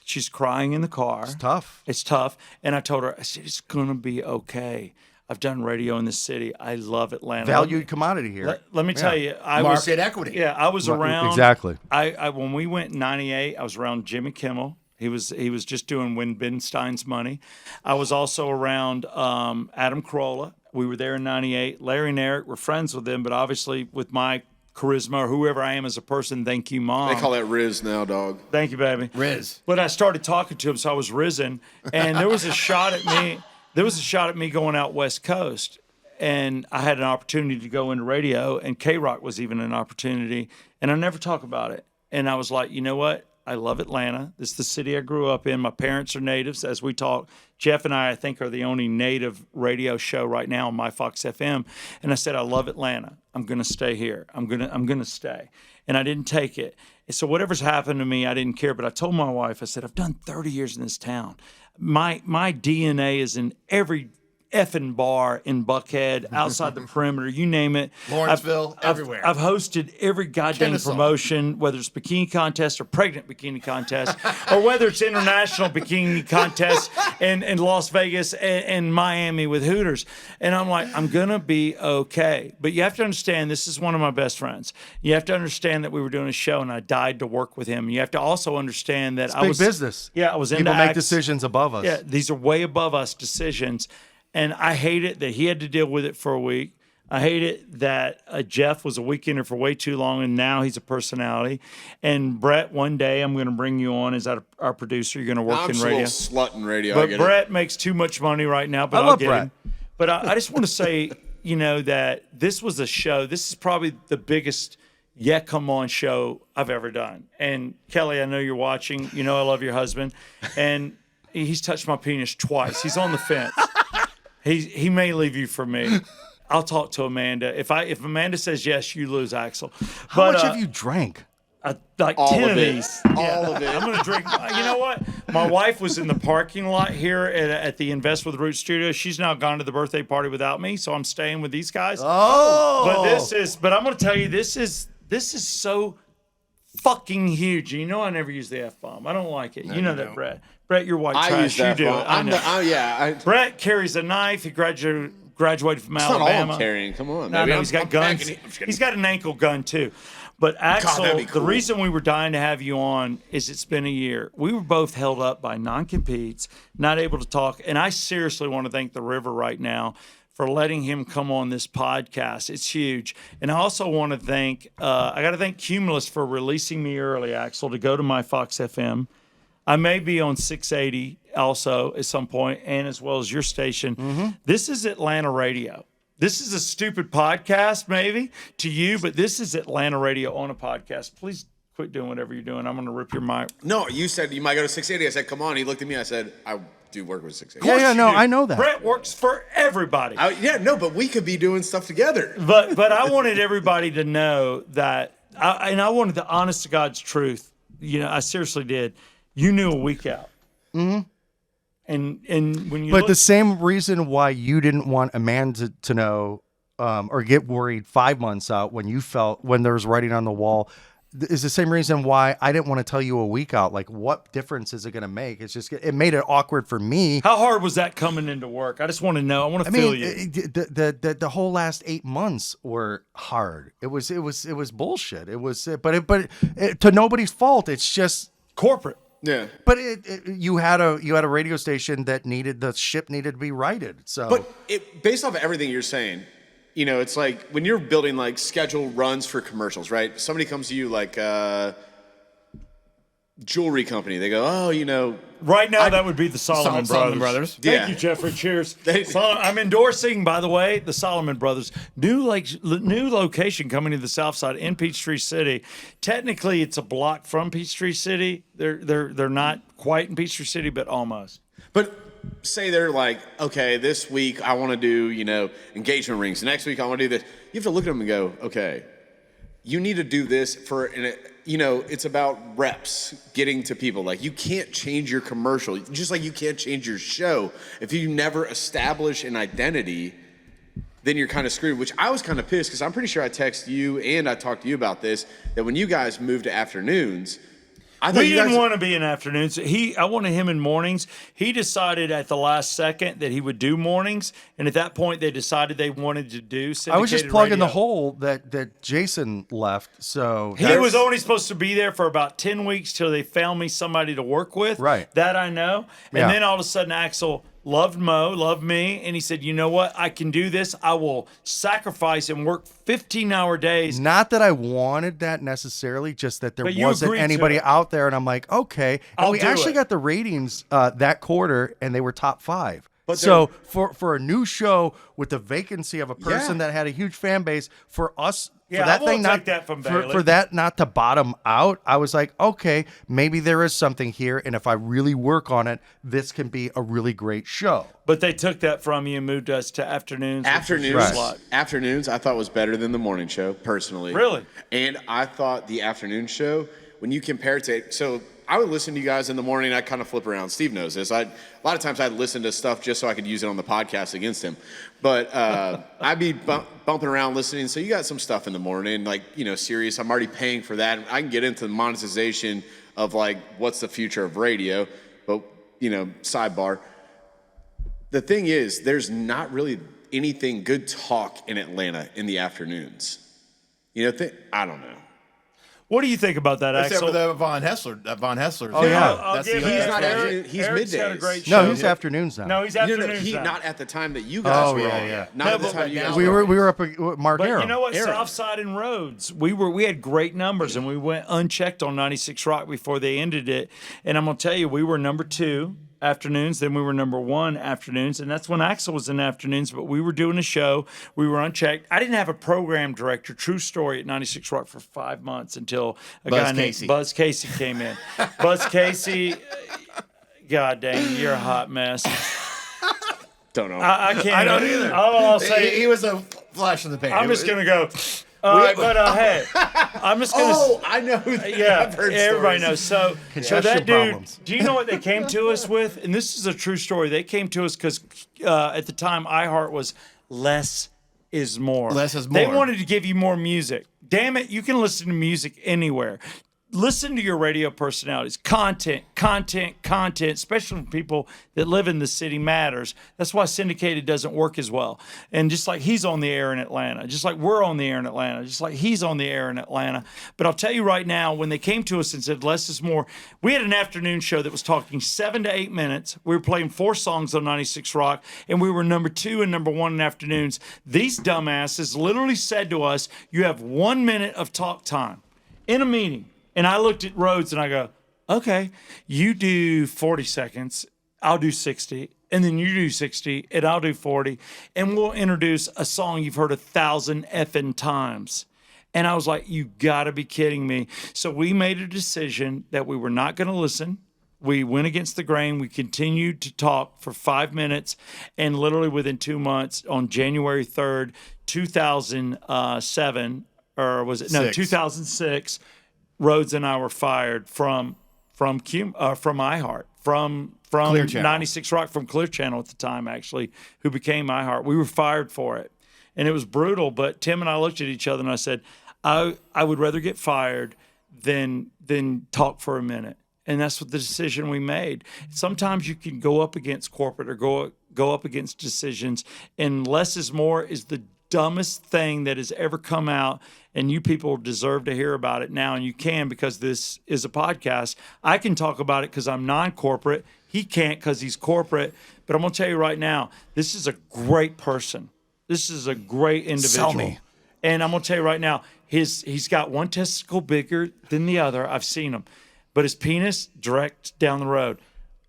she's crying in the car. Tough. It's tough. And I told her, I said, it's going to be okay. I've done radio in this city. I love Atlanta. Valued commodity here. Let me tell you, Market equity. Yeah, I was around. Exactly. I when we went in '98, I was around Jimmy Kimmel. He was just doing When Ben Stein's Money. I was also around Adam Carolla. We were there in '98. Larry and Eric were friends with them, but obviously with my charisma or whoever I am as a person, thank you, Mom. They call that Riz now, dog. Thank you, baby. Riz. But I started talking to him, so I was risen, and there was a shot at me. There was a shot at me going out West Coast, and I had an opportunity to go into radio, and K-Rock was even an opportunity, and I never talk about it. And I was like, you know what? I love Atlanta. This is the city I grew up in. My parents are natives. As we talk, Jeff and I think, are the only native radio show right now on my Fox FM. And I said, I love Atlanta. I'm going to stay here. I'm going to stay. And I didn't take it. And so whatever's happened to me, I didn't care. But I told my wife, I said, I've done 30 years in this town. My DNA is in every effing bar in Buckhead, outside the perimeter, you name it. Lawrenceville, everywhere. I've hosted every goddamn Kennesaw. promotion, whether it's bikini contest or pregnant bikini contest, or whether it's international bikini contest in Las Vegas and Miami with Hooters. And I'm like, I'm going to be okay. But you have to understand, this is one of my best friends. You have to understand that we were doing a show and I died to work with him. You have to also understand that Big business. Yeah, I was into People make acts. decisions above us. Yeah, these are way above us decisions. And I hate it that he had to deal with it for a week. I hate it that Jeff was a weekender for way too long, and now he's a personality. And Brett, one day I'm going to bring you on as our producer. You're going to work I'm in just a radio. little slut in radio. I But get Brett makes too much money right now, but I I'll love get Brett. him. But I just want to say, that this was a show. This is probably the biggest Yeah Come On show I've ever done. And Kelly, I know you're watching. You know I love your husband. And he's touched my penis twice. He's on the fence. He may leave you for me. I'll talk to Amanda. If Amanda says yes, you lose, Axel. How But, much have you drank? like All 10 of of it. these. All of it. I'm going to drink. You know what? My wife was in the parking lot here at the Invest with Root studio. She's now gone to the birthday party without me, so I'm staying with these guys. Oh, But I'm going to tell you, this is so fucking huge. You know I never use the F-bomb. I don't like it. You know that, Brett. Brett, you're white I trash. use that. You do phone. it. I know. Brett carries a knife. He graduated from That's not all Alabama. I'm carrying. Come on, No, baby. he's got I'm guns. packing it. I'm just kidding. He's got an ankle gun too. But Axel, that'd be the cool. reason we were dying to have you on is it's been a year. We were both held up by non-competes, not able to talk. And I seriously want to thank the River right now for letting him come on this podcast. It's huge. And I also want to thank, I got to thank Cumulus for releasing me early, Axel, to go to my Fox FM. I may be on 680 also at some point, and as well as your station. Mm-hmm. This is Atlanta radio. This is a stupid podcast, maybe, to you, but this is Atlanta radio on a podcast. Please quit doing whatever you're doing. I'm going to rip your mic. No, you said you might go to 680. I said, come on. He looked at me. I said, I do work with 680. yeah, no, I know that. Brett works for everybody. But we could be doing stuff together. But I wanted everybody to know that, I wanted the honest to God's truth. You know, I seriously did. You knew a week out. Mm-hmm. And when you But look, the same reason why you didn't want Amanda to know or get worried 5 months out when you felt when there was writing on the wall is the same reason why I didn't want to tell you a week out. Like, what difference is it going to make? It's just, it made it awkward for me. how hard was that coming into work? I just want to know. I want to feel you. The whole last 8 months were hard. It was bullshit. It was, but to nobody's fault. It's just Corporate. Yeah. But you had a radio station that the ship needed to be righted. So, But based off of everything you're saying, you know, it's like when you're building like scheduled runs for commercials, right? Somebody comes to you like jewelry company. They go, oh, you know. Right now, that would be the Solomon Solomon Brothers. Brothers. Thank Yeah. you, Jeffrey. Cheers. I'm endorsing, by the way, the Solomon Brothers. New location coming to the South Side in Peachtree City. Technically, it's a block from Peachtree City. They're not quite in Peachtree City, but almost. But say they're like, okay, this week I want to do, you know, engagement rings. Next week I want to do this. You have to look at them and go, okay, you need to do this for, you know, it's about reps getting to people. Like, you can't change your commercial, just like you can't change your show. If you never establish an identity, then you're kind of screwed, which I was kind of pissed because I'm pretty sure I texted you and I talked to you about this, that when you guys moved to afternoons, I thought We you didn't guys want to be in afternoons. I wanted him in mornings. He decided at the last second that he would do mornings, and at that point, they decided they wanted to do syndicated I was just plugging radio. the hole that Jason left. So He was only supposed to be there for about 10 weeks till they found me somebody to work with. Right. That I know. And Yeah. then all of a sudden, Axel loved Mo, loved me, and he said, you know what? I can do this. I will sacrifice and work 15-hour days. Not that I wanted that necessarily, just that there But you wasn't agreed to anybody it. out there, and I'm like, okay. And I'll we do actually it. got the ratings that quarter, and they were top 5. But so for a new show with the vacancy of a person that had a huge fan base, for us, Yeah, for that I won't thing not take that from for Bailey. that not to bottom out, I was like, okay, maybe there is something here, and if I really work on it, this can be a really great show. But they took that from you and moved us to afternoons. which was your slot. Afternoons, I thought was better than the morning show, personally. Really? And I thought the afternoon show, when you compare it to, so I would listen to you guys in the morning. I kind of flip around. Steve knows this. A lot of times I'd listen to stuff just so I could use it on the podcast against him. But I'd be bumping around listening. So you got some stuff in the morning, like, you know, serious. I'm already paying for that. I can get into the monetization of like, what's the future of radio? But, you know, sidebar. The thing is, there's not really anything good talk in Atlanta in the afternoons. You know, I don't know. What do you think about that, Except Axel? for the Von Hessler. Von Hessler. Oh, yeah. I'll That's give the Eric- not Eric- he's Eric's got a middays. great show. No, he's afternoons now. No, he's No, afternoons he now. not at the time that you guys Oh, were yeah, on. yeah. Not No, at the but time you guys we were. were up at Mark But Arum. you know what? Aaron. Southside and Rhodes, we had great numbers, and we went unchecked on 96 Rock before they ended it. And I'm gonna tell you, we were number 2 afternoons, then we were number 1 afternoons, and that's when Axel was in afternoons. But we were doing a show, we were unchecked. I didn't have a program director. True story at 96 Rock for 5 months until a Buzz guy named Casey. Buzz Casey came in. Buzz Casey, God dang, you're a hot mess. Don't know. I can't. I don't either. All I'll say. He was a flash in the pan. I'm just gonna go. All right, but hey, I'm just gonna. I know. Who Yeah, I've heard everybody stories. knows. So Congestion that dude, problems. do you know what they came to us with? And this is a true story. They came to us because at the time, iHeart was less is more. Less is They more. wanted to give you more music. Damn it, you can listen to music anywhere. Listen to your radio personalities. Content, especially for people that live in the city matters. That's why syndicated doesn't work as well. And just like he's on the air in Atlanta, just like we're on the air in Atlanta, just like he's on the air in Atlanta. But I'll tell you right now, when they came to us and said less is more, we had an afternoon show that was talking 7 to 8 minutes. We were playing 4 songs on 96 Rock, and we were number 2 and number 1 in afternoons. These dumbasses literally said to us, you have 1 minute of talk time in a meeting. And I looked at Rhodes and I go, okay, you do 40 seconds, I'll do 60, and then you do 60, and I'll do 40, and we'll introduce a song you've heard 1,000 effing times. And I was like, you gotta be kidding me. So we made a decision that we were not gonna listen. We went against the grain. We continued to talk for 5 minutes, and literally within 2 months, on January 3rd, 2007, or was it? No, 2006, Rhodes and I were fired from iHeart, from Clear Channel. 96 Rock, from Clear Channel at the time, actually, who became iHeart. We were fired for it, and it was brutal. But Tim and I looked at each other and I said, I would rather get fired than talk for a minute. And that's what the decision we made. Sometimes you can go up against corporate or go up against decisions, and less is more is the dumbest thing that has ever come out, and you people deserve to hear about it now, and you can, because this is a podcast. I can talk about it because I'm non-corporate. He can't because he's corporate. But I'm going to tell you right now, this is a great person. This is a great individual. Sell me. And I'm going to tell you right now, he's got one testicle bigger than the other. I've seen him. But his penis direct down the road.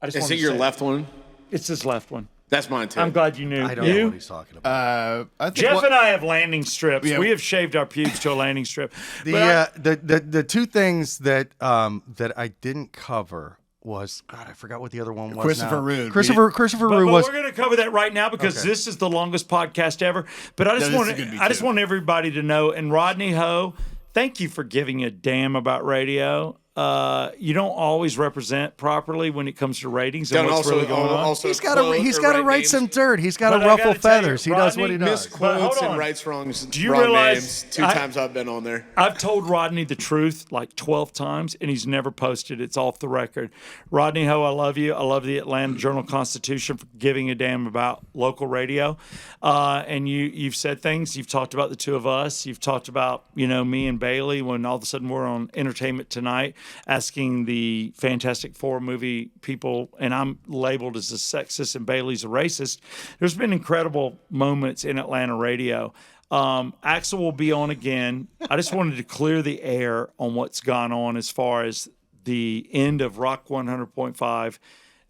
I just Is wanted it to your say- left one? It's his left one. That's mine too. I'm glad you knew. I don't know You? what he's talking about. I think Jeff what- and I have landing strips. Yeah. We have shaved our pubes to a landing strip. But The two things that I didn't cover was, God, I forgot what the other one was. Christopher now. Rude. Christopher But Rude was. we're going to cover that right now because Okay. this is the longest podcast ever. But I just this want is gonna be I just too. want everybody to know. And Rodney Ho, thank you for giving a damn about radio. You don't always represent properly when it comes to ratings and Don't what's also, really going on. also He's got to write names, some dirt. He's got to But I ruffle gotta tell you, feathers. He does what he Rodney, does. But hold misquotes on. and rights wrongs. Do you wrong realize names 2 times I've been on there? I've told Rodney the truth like 12 times, and he's never posted. It's off the record. Rodney Ho, I love you. I love the Atlanta Journal-Constitution for giving a damn about local radio. And you've said things. You've talked about the two of us. You've talked about, me and Bailey when all of a sudden we're on Entertainment Tonight asking the Fantastic Four movie people, and I'm labeled as a sexist and Bailey's a racist. There's been incredible moments in Atlanta radio. Axel will be on again. I just wanted to clear the air on what's gone on as far as the end of Rock 100.5,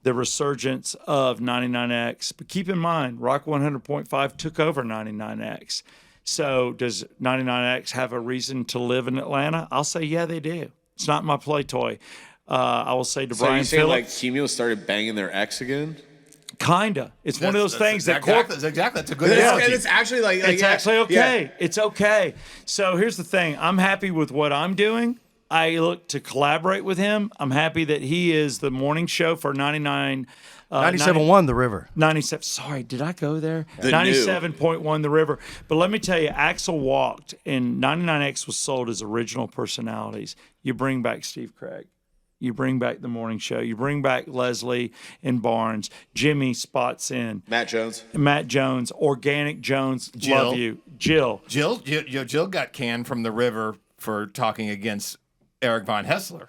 the resurgence of 99X. But keep in mind, Rock 100.5 took over 99X. So does 99X have a reason to live in Atlanta? I'll say, yeah, they do. It's not my play toy. I will say to So Brian you saying like Phillips, Cumulus started banging their ex again? kinda. It's one of those things that exactly, that's a good And analogy. it's actually like it's yeah, actually okay. yeah. It's okay. So here's the thing. I'm happy with what I'm doing. I look to collaborate with him. I'm happy that he is the morning show for 99. 97.1 The River. 97. Sorry, did I go there? The 97.1 The River. But let me tell you, Axel walked, and 99X was sold as original personalities. You bring back Steve Craig. You bring back the morning show. You bring back Leslie and Barnes. Jimmy spots in. Matt Jones. Matt Jones. Organic Jones. Jill. Love you. Jill. Jill got canned from the River for talking against Eric Von Hessler.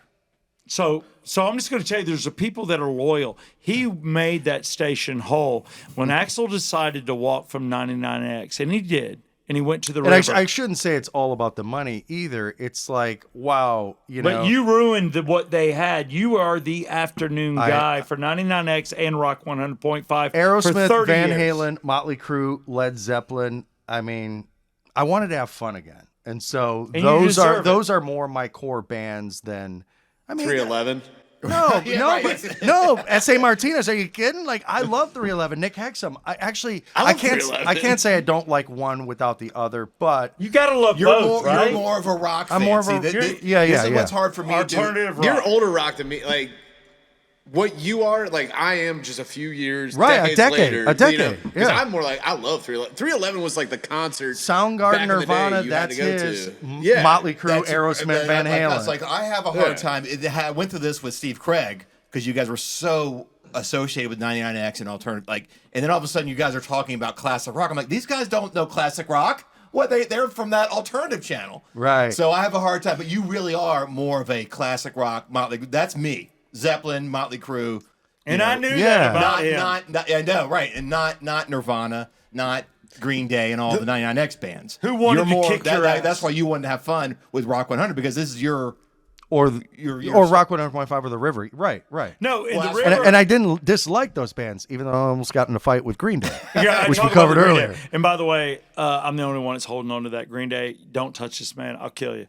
So I'm just going to tell you, there's the people that are loyal. He made that station whole when Axel decided to walk from 99X, and he did, and he went to the And river. I shouldn't say it's all about the money either. It's like, wow, But you ruined what they had. You are the afternoon guy for 99X and Rock 100.5 for Aerosmith, 30 Van years. Halen, Motley Crue, Led Zeppelin. I mean, I wanted to have fun again. And so And you deserve it. those are more my core bands than, I mean, 311. No, Yeah, no, right. but, no. S.A. Martinez, are you kidding? Like, I love 311. Nick Hexum. I love can't 311. I can't say I don't like one without the other, but You got to love You're both, more, right? you're more of a rock fan. I'm more of a- See, yeah, This is yeah. what's hard for me to do. Alternative rock. You're older rock than me. Like what you are, like I am, just a few years, Right, a decades decade, later. a decade, Because yeah. I'm more like I love 311. 311 was like the concert. Soundgarden, back in the day Nirvana, you had that's to go his. to. Yeah. Motley Crue, That's- Aerosmith, Van like us. Halen. Like I have a hard Yeah. time. I went through this with Steve Craig because you guys were so associated with 99X and alternative. Like, and then all of a sudden you guys are talking about classic rock. I'm like, these guys don't know classic rock. What they're from that alternative channel, Right. So I have a hard time. But you really are more of a classic rock Motley. That's me. Zeppelin, Motley Crue. And I knew Yeah. that about him. Not I know, right, and not Nirvana, not Green Day, and all the 99X bands. Who wanted You're to more, kick your ass. That's why you wanted to have fun with Rock 100 because this is your or your or Rock 100.5 or the River. Right. No, in Well, the that's- river. And I didn't dislike those bands, even though I almost got in a fight with Green Day, Yeah, which we talk about covered the Green earlier. Day. And by the way, I'm the only one that's holding on to that Green Day. Don't touch this man. I'll kill you.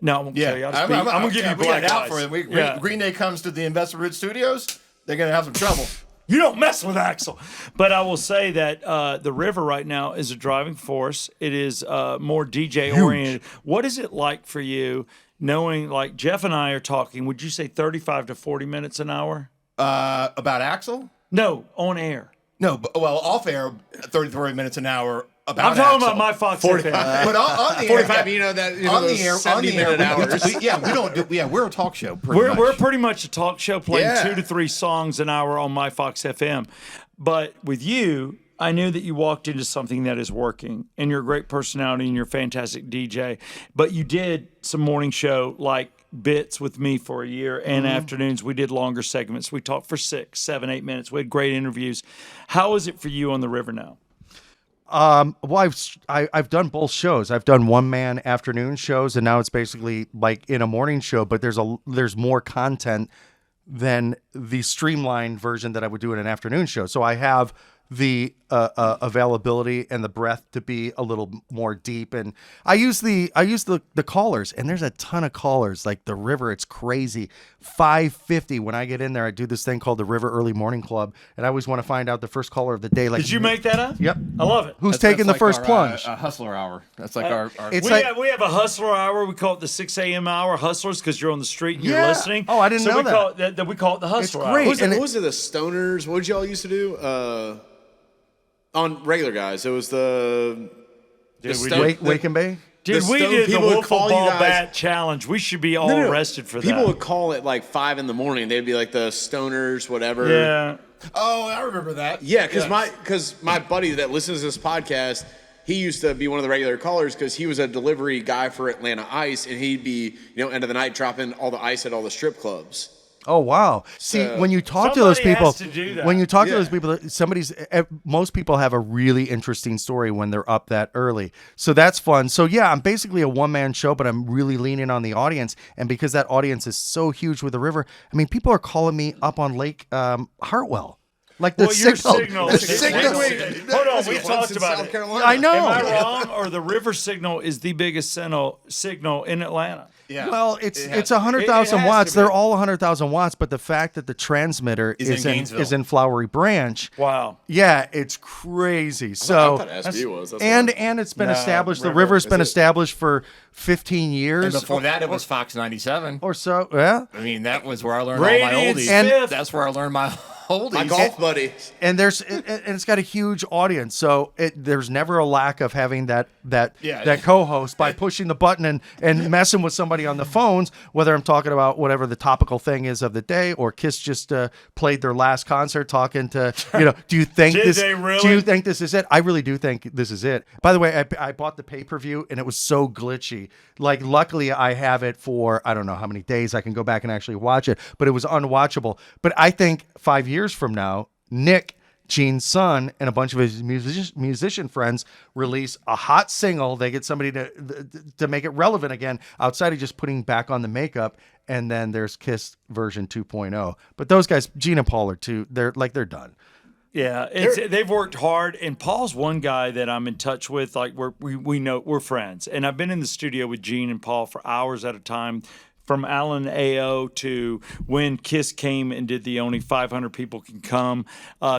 No, I won't kill you. I'll just I'm I'm going to give you we black got out eyes. for it. Yeah. Green Day comes to the Investor Ridge Studios, they're gonna have some trouble. You don't mess with Axel. But I will say that the river right now is a driving force. It is more DJ oriented. What is it like for you knowing, like Jeff and I are talking, would you say 35 to 40 minutes an hour? About Axel? No, on air. No, but, well, off air, 30 minutes an hour. About I'm talking Axel. about my Fox 45. FM. But on the air, 45, you know that, on those the air, 70-minute hours. we don't do. Yeah, we're a talk show. Pretty much. We're pretty much a talk show playing Yeah. 2 to 3 songs an hour on my Fox FM. But with you, I knew that you walked into something that is working, and you're a great personality and you're a fantastic DJ. But you did some morning show like bits with me for a year, and afternoons we did longer segments. We talked for 6, 7, 8 minutes. We had great interviews. How is it for you on the river now? Well, I've done both shows. I've done one man afternoon shows, and now it's basically like in a morning show. But there's more content than the streamlined version that I would do in an afternoon show. So I have the availability and the breadth to be a little more deep, and I use the callers, and there's a ton of callers. Like the river, it's crazy. 550 when I get in there. I do this thing called the River Early Morning Club, and I always want to find out the first caller of the day. Like, Did you make that up? Yep. I love it. Who's taking the first plunge? Hustler hour. That's like our It's We, like- have, we have a hustler hour. We call it the 6 a.m. hour, hustlers, because you're on the street and you're Yeah. listening. Oh, I didn't so know we that. Call it, we call it the hustler great. hour. What And was it the Stoners? What did y'all used to do? On regular guys, it was the Wake and Bay? Dude, the we stone did the people would Wolf call you Ball guys- Bat Challenge. We should be all No, no. arrested for People that. would call it like 5 in the morning. They'd be like the Stoners, whatever. Yeah. Oh, I remember that. Yeah, because my buddy that listens to this podcast, he used to be one of the regular callers because he was a delivery guy for Atlanta Ice, and he'd be end of the night dropping all the ice at all the strip clubs. Oh wow! See, when you talk to those Somebody people, has to do that. when you talk to Yeah. those people, most people have a really interesting story when they're up that early. So that's fun. So yeah, I'm basically a one-man show, but I'm really leaning on the audience, and because that audience is so huge with the river, I mean, people are calling me up on Lake Hartwell. Like the Well, your signal. The signal. Hold on, we talked about it. I know. Am I wrong? Or the river signal is the biggest signal in Atlanta? Yeah. Well, it's It has- 100,000 it has watts. to be. They're all 100,000 watts, but the fact that the transmitter Is in is Gainesville. in Flowery Branch, Wow. yeah, it's crazy. I So thought SB was. That's and why. it's been No, established. The river. river's been Is it? established for 15 years. And before that, it was Fox 97. or so. Yeah. I mean, that was where I learned all my Radiant oldies. Fifth. That's where I learned my oldies. my golf buddy. And and it's got a huge audience, so there's never a lack of having that co-host by pushing the button and messing with somebody on the phones, whether I'm talking about whatever the topical thing is of the day, or Kiss just played their last concert, talking to do you think Did this? they really? Do you think this is it? I really do think this is it. By the way, I bought the pay-per-view and it was so glitchy. Like, luckily I have it for I don't know how many days I can go back and actually watch it, but it was unwatchable. But I think 5 years from now, Nick, Gene's son, and a bunch of his musician friends release a hot single. They get somebody to make it relevant again, outside of just putting back on the makeup. And then there's Kiss version 2.0. But those guys, Gene and Paul, are too. They're done. Yeah, they've worked hard, and Paul's one guy that I'm in touch with. Like we know we're friends, and I've been in the studio with Gene and Paul for hours at a time, from Alan A.O. to when Kiss came and did the only 500 people can come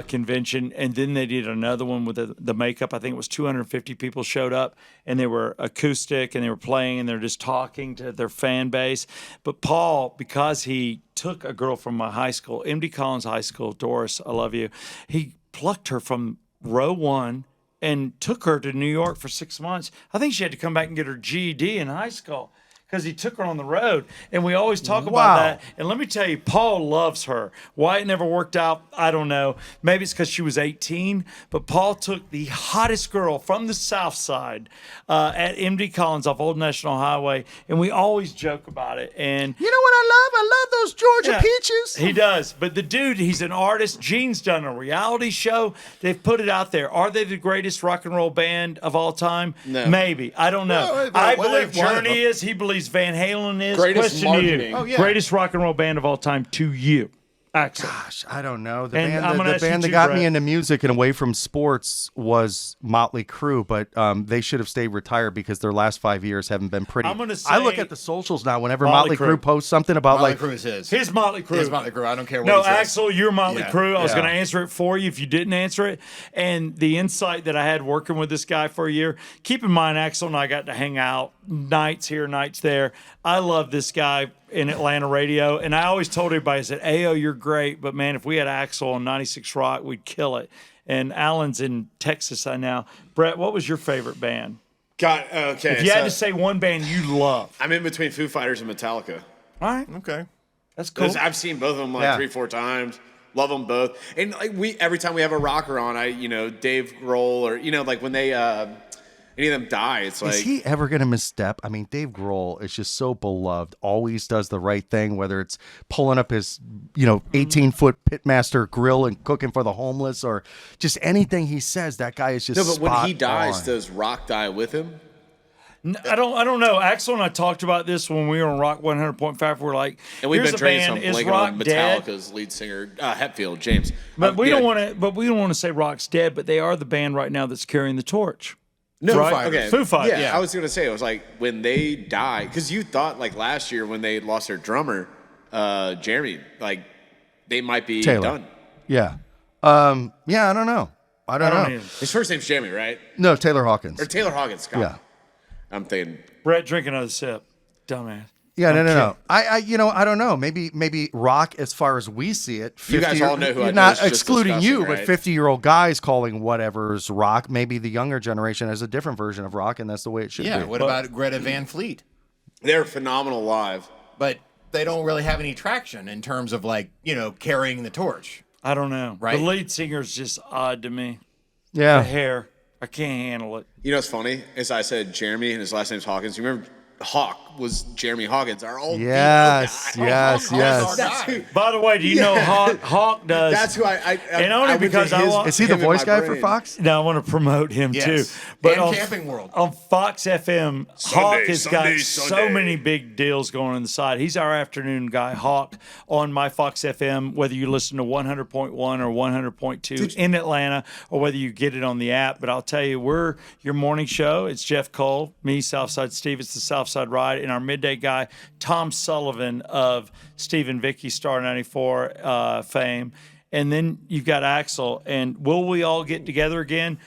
convention. And then they did another one with the makeup. I think it was 250 people showed up, and they were acoustic and they were playing and they're just talking to their fan base. But Paul, because he took a girl from my high school, MD Collins High School, Doris, I love you, he plucked her from row one and took her to New York for 6 months. I think she had to come back and get her GED in high school because he took her on the road. And we always talk about that. And let me tell you, Paul loves her. Why it never worked out, I don't know. Maybe it's because she was 18. But Paul took the hottest girl from the South Side at MD Collins off Old National Highway. And we always joke about it. And You know what I love? I love those Georgia peaches. he does. But the dude, he's an artist. Gene's done a reality show. They've put it out there. Are they the greatest rock and roll band of all time? No. Maybe. I don't know. No, I well, believe one of them. Journey is. He believes Van Halen is. Greatest Question to you. marketing. Oh, yeah. Greatest rock and roll band of all time to you, Axel. Gosh, I don't know. The And I'm band, gonna the ask you band that too, got Brett. me into music and away from sports was Motley Crue, but they should have stayed retired because their last 5 years haven't been pretty. I'm gonna I look say at the socials now whenever Motley Motley Crue Crue. posts something about Motley like Crue is his. His Motley Crue. His Motley Crue. I don't care what No, he says. Axel, you're Motley Yeah. Crue. I was Yeah. going to answer it for you if you didn't answer it. And the insight that I had working with this guy for a year, keep in mind, Axel and I got to hang out nights here, nights there. I love this guy in Atlanta radio. And I always told everybody, I said, Ayo, you're great. But man, if we had Axel on 96 Rock, we'd kill it. And Alan's in Texas now. Brett, what was your favorite band? God, okay. If you had to say one band you love. I'm in between Foo Fighters and Metallica. All right. Okay. That's cool. I've seen both of them like Yeah. 3-4 times. Love them both. And like every time we have a rocker on, Dave Grohl or like when they any of them die, it's like is he ever going to misstep? I mean, Dave Grohl is just so beloved, always does the right thing, whether it's pulling up his, 18-foot pitmaster grill and cooking for the homeless or just anything he says, that guy is just no, but when he spot dies, on. does rock die with him? I don't know. Axel and I talked about this when we were on Rock 100.5. We're like, And we've here's been a drinking band. some Is blinking Rock on dead? Metallica's lead singer, Hetfield, James. But we Yeah. don't want to. But we don't want to say Rock's dead. But they are the band right now that's carrying the torch. No, Right? okay. Foo Fighters. Yeah, I was gonna say it was like when they die, because you thought like last year when they lost their drummer, Jeremy, like they might be Taylor. done. Yeah. Yeah, I don't know. I don't know. even- His first name's Jeremy, right? No, Taylor Hawkins. Or Taylor Hawkins. Scott. Yeah. I'm thinking. Brett, drink another sip. Dumbass. Yeah, no. I don't know. Maybe rock as far as we see it. You guys all know who I know. Not It's just excluding you, disgusting, but right? 50-year-old guys calling whatever's rock. Maybe the younger generation has a different version of rock, and that's the way it should Yeah. be. What about Greta Van Fleet? They're phenomenal live. But they don't really have any traction in terms of carrying the torch. I don't know. Right? The lead singer's just odd to me. The Yeah. hair. I can't handle it. You know what's funny? Is I said Jeremy and his last name's Hawkins. You remember Hawk was Jeremy Hawkins, our old Yes, guy. yes, yes. That's who, By the way, do you know Hawk does? that's who And only because I want- Is he the him in voice my guy for brain. Fox? Now I want to promote him Yes. too. But And on, Camping World. on Fox FM, Hawk has got Sunday. so many big deals going on the side. He's our afternoon guy, Hawk, on my Fox FM, whether you listen to 100.1 or 100.2 in Atlanta, or whether you get it on the app. But I'll tell you, we're your morning show. It's Jeff Cole, me, Southside Steve. It's the Southside Ride, and our midday guy, Tom Sullivan of Steve and Vicky Star 94 fame. And then you've got Axel. And will we all get together again?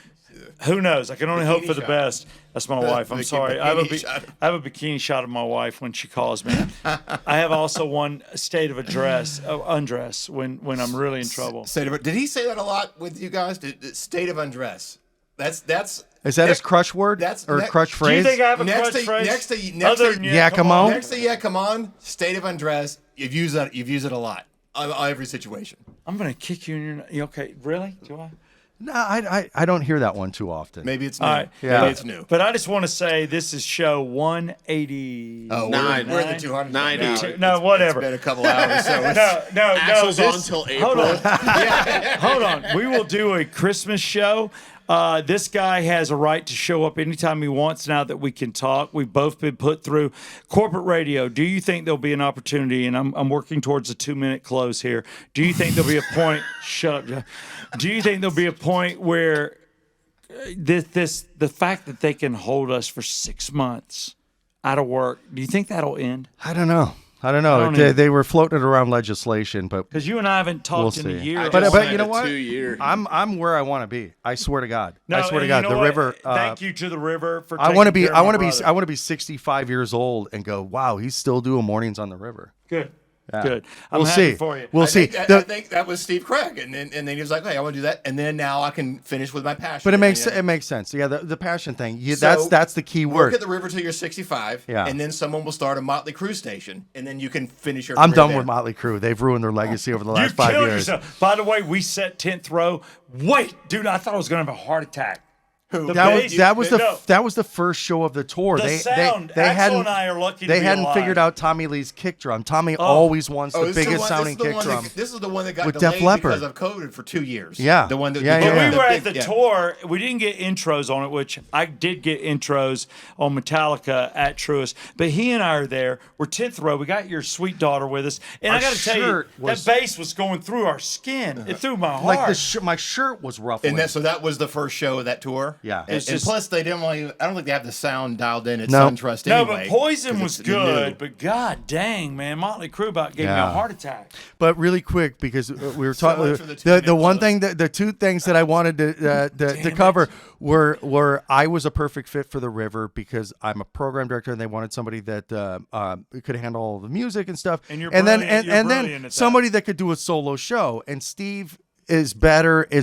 Who knows? I can only hope for the shot. best. That's my wife. I'm Bikini sorry. I shot. have a bikini shot of my wife when she calls me. I have also one state of undress when I'm really in trouble. Did he say that a lot with you guys? State of undress. That's. Is that his crush word That's or ne- crush Do you phrase? think I have a Next crutch to- phrase? next to- Other than Yeah, come on. Next to yeah, come on. State of undress. You've used that. You've used it a lot. Every situation. I'm gonna kick you in your. You okay? Really? Do I? No, I don't hear that one too often. Maybe it's new. All right. Yeah. Maybe it's new. But I just want to say this is show 180. Oh, Nine. we're in the 200. 90. No, whatever. It's been a couple hours, so it's, No, Axel's on this- till Hold April. on. Hold on. We will do a Christmas show. This guy has a right to show up anytime he wants now that we can talk. We've both been put through corporate radio. Do you think there'll be an opportunity? And I'm working towards a 2-minute close here. Do you think there'll be a point? Shut up, Jeff. Do you think there'll be a point where the fact that they can hold us for 6 months out of work, do you think that'll end? I don't know. I don't know. They were floating it around legislation, but because you and I haven't talked in a year. But you know what? 2 year. I'm where I want to be. I swear to God. No, I swear to God. The river. Thank you to the river for. I want to be. I want to be 65 years old and go. Wow, he's still doing mornings on the river. Good. Yeah. Good. We'll happy see. for you. We'll see. I think that was Steve Craig, and then he was like, "Hey, I want to do that," and then now I can finish with my passion. But it makes sense. Yeah, the passion thing. So That's the key word. Work at the river till you're 65, Yeah. and then someone will start a Motley Crue station, and then you can finish your. I'm career done there. with Motley Crue. They've ruined their legacy over the You last 5 killed years. yourself. By the way, we set 10th row. Wait, dude, I thought I was going to have a heart attack. Who? That was the first show of the tour. The sound. They Axel hadn't and I are lucky to they be hadn't alive. figured out Tommy Lee's kick drum. Tommy always wants the this is biggest one- sounding this is the kick one drum. This is the one that got With delayed Def Leppard. because of COVID for 2 years. Yeah. The one that. Yeah, the- yeah, But yeah. we were at the yeah. tour. We didn't get intros on it, which I did get intros on Metallica at Truist. But he and I are there. We're 10th row. We got your sweet daughter with us. And Our I got to tell you, shirt was- that bass was going through our skin. It through my heart. Like my shirt was ruffling. And that was the first show of that tour. Yeah. and, It's just- plus they didn't want you. I don't think they have the sound dialed in at No. SunTrust no, anyway. but Poison 'cause was it's new. good. But god dang, man, Motley Crue about gave me a Yeah. heart attack. But really quick, because we were So talking, much for the 2 the one minute thing that the two things that I wanted to cover were I was a perfect fit for the river because I'm a program director and they wanted somebody that could handle all the music and stuff, And you're then brilliant- you're and brilliant then at that. somebody that could do a solo show. And Steve is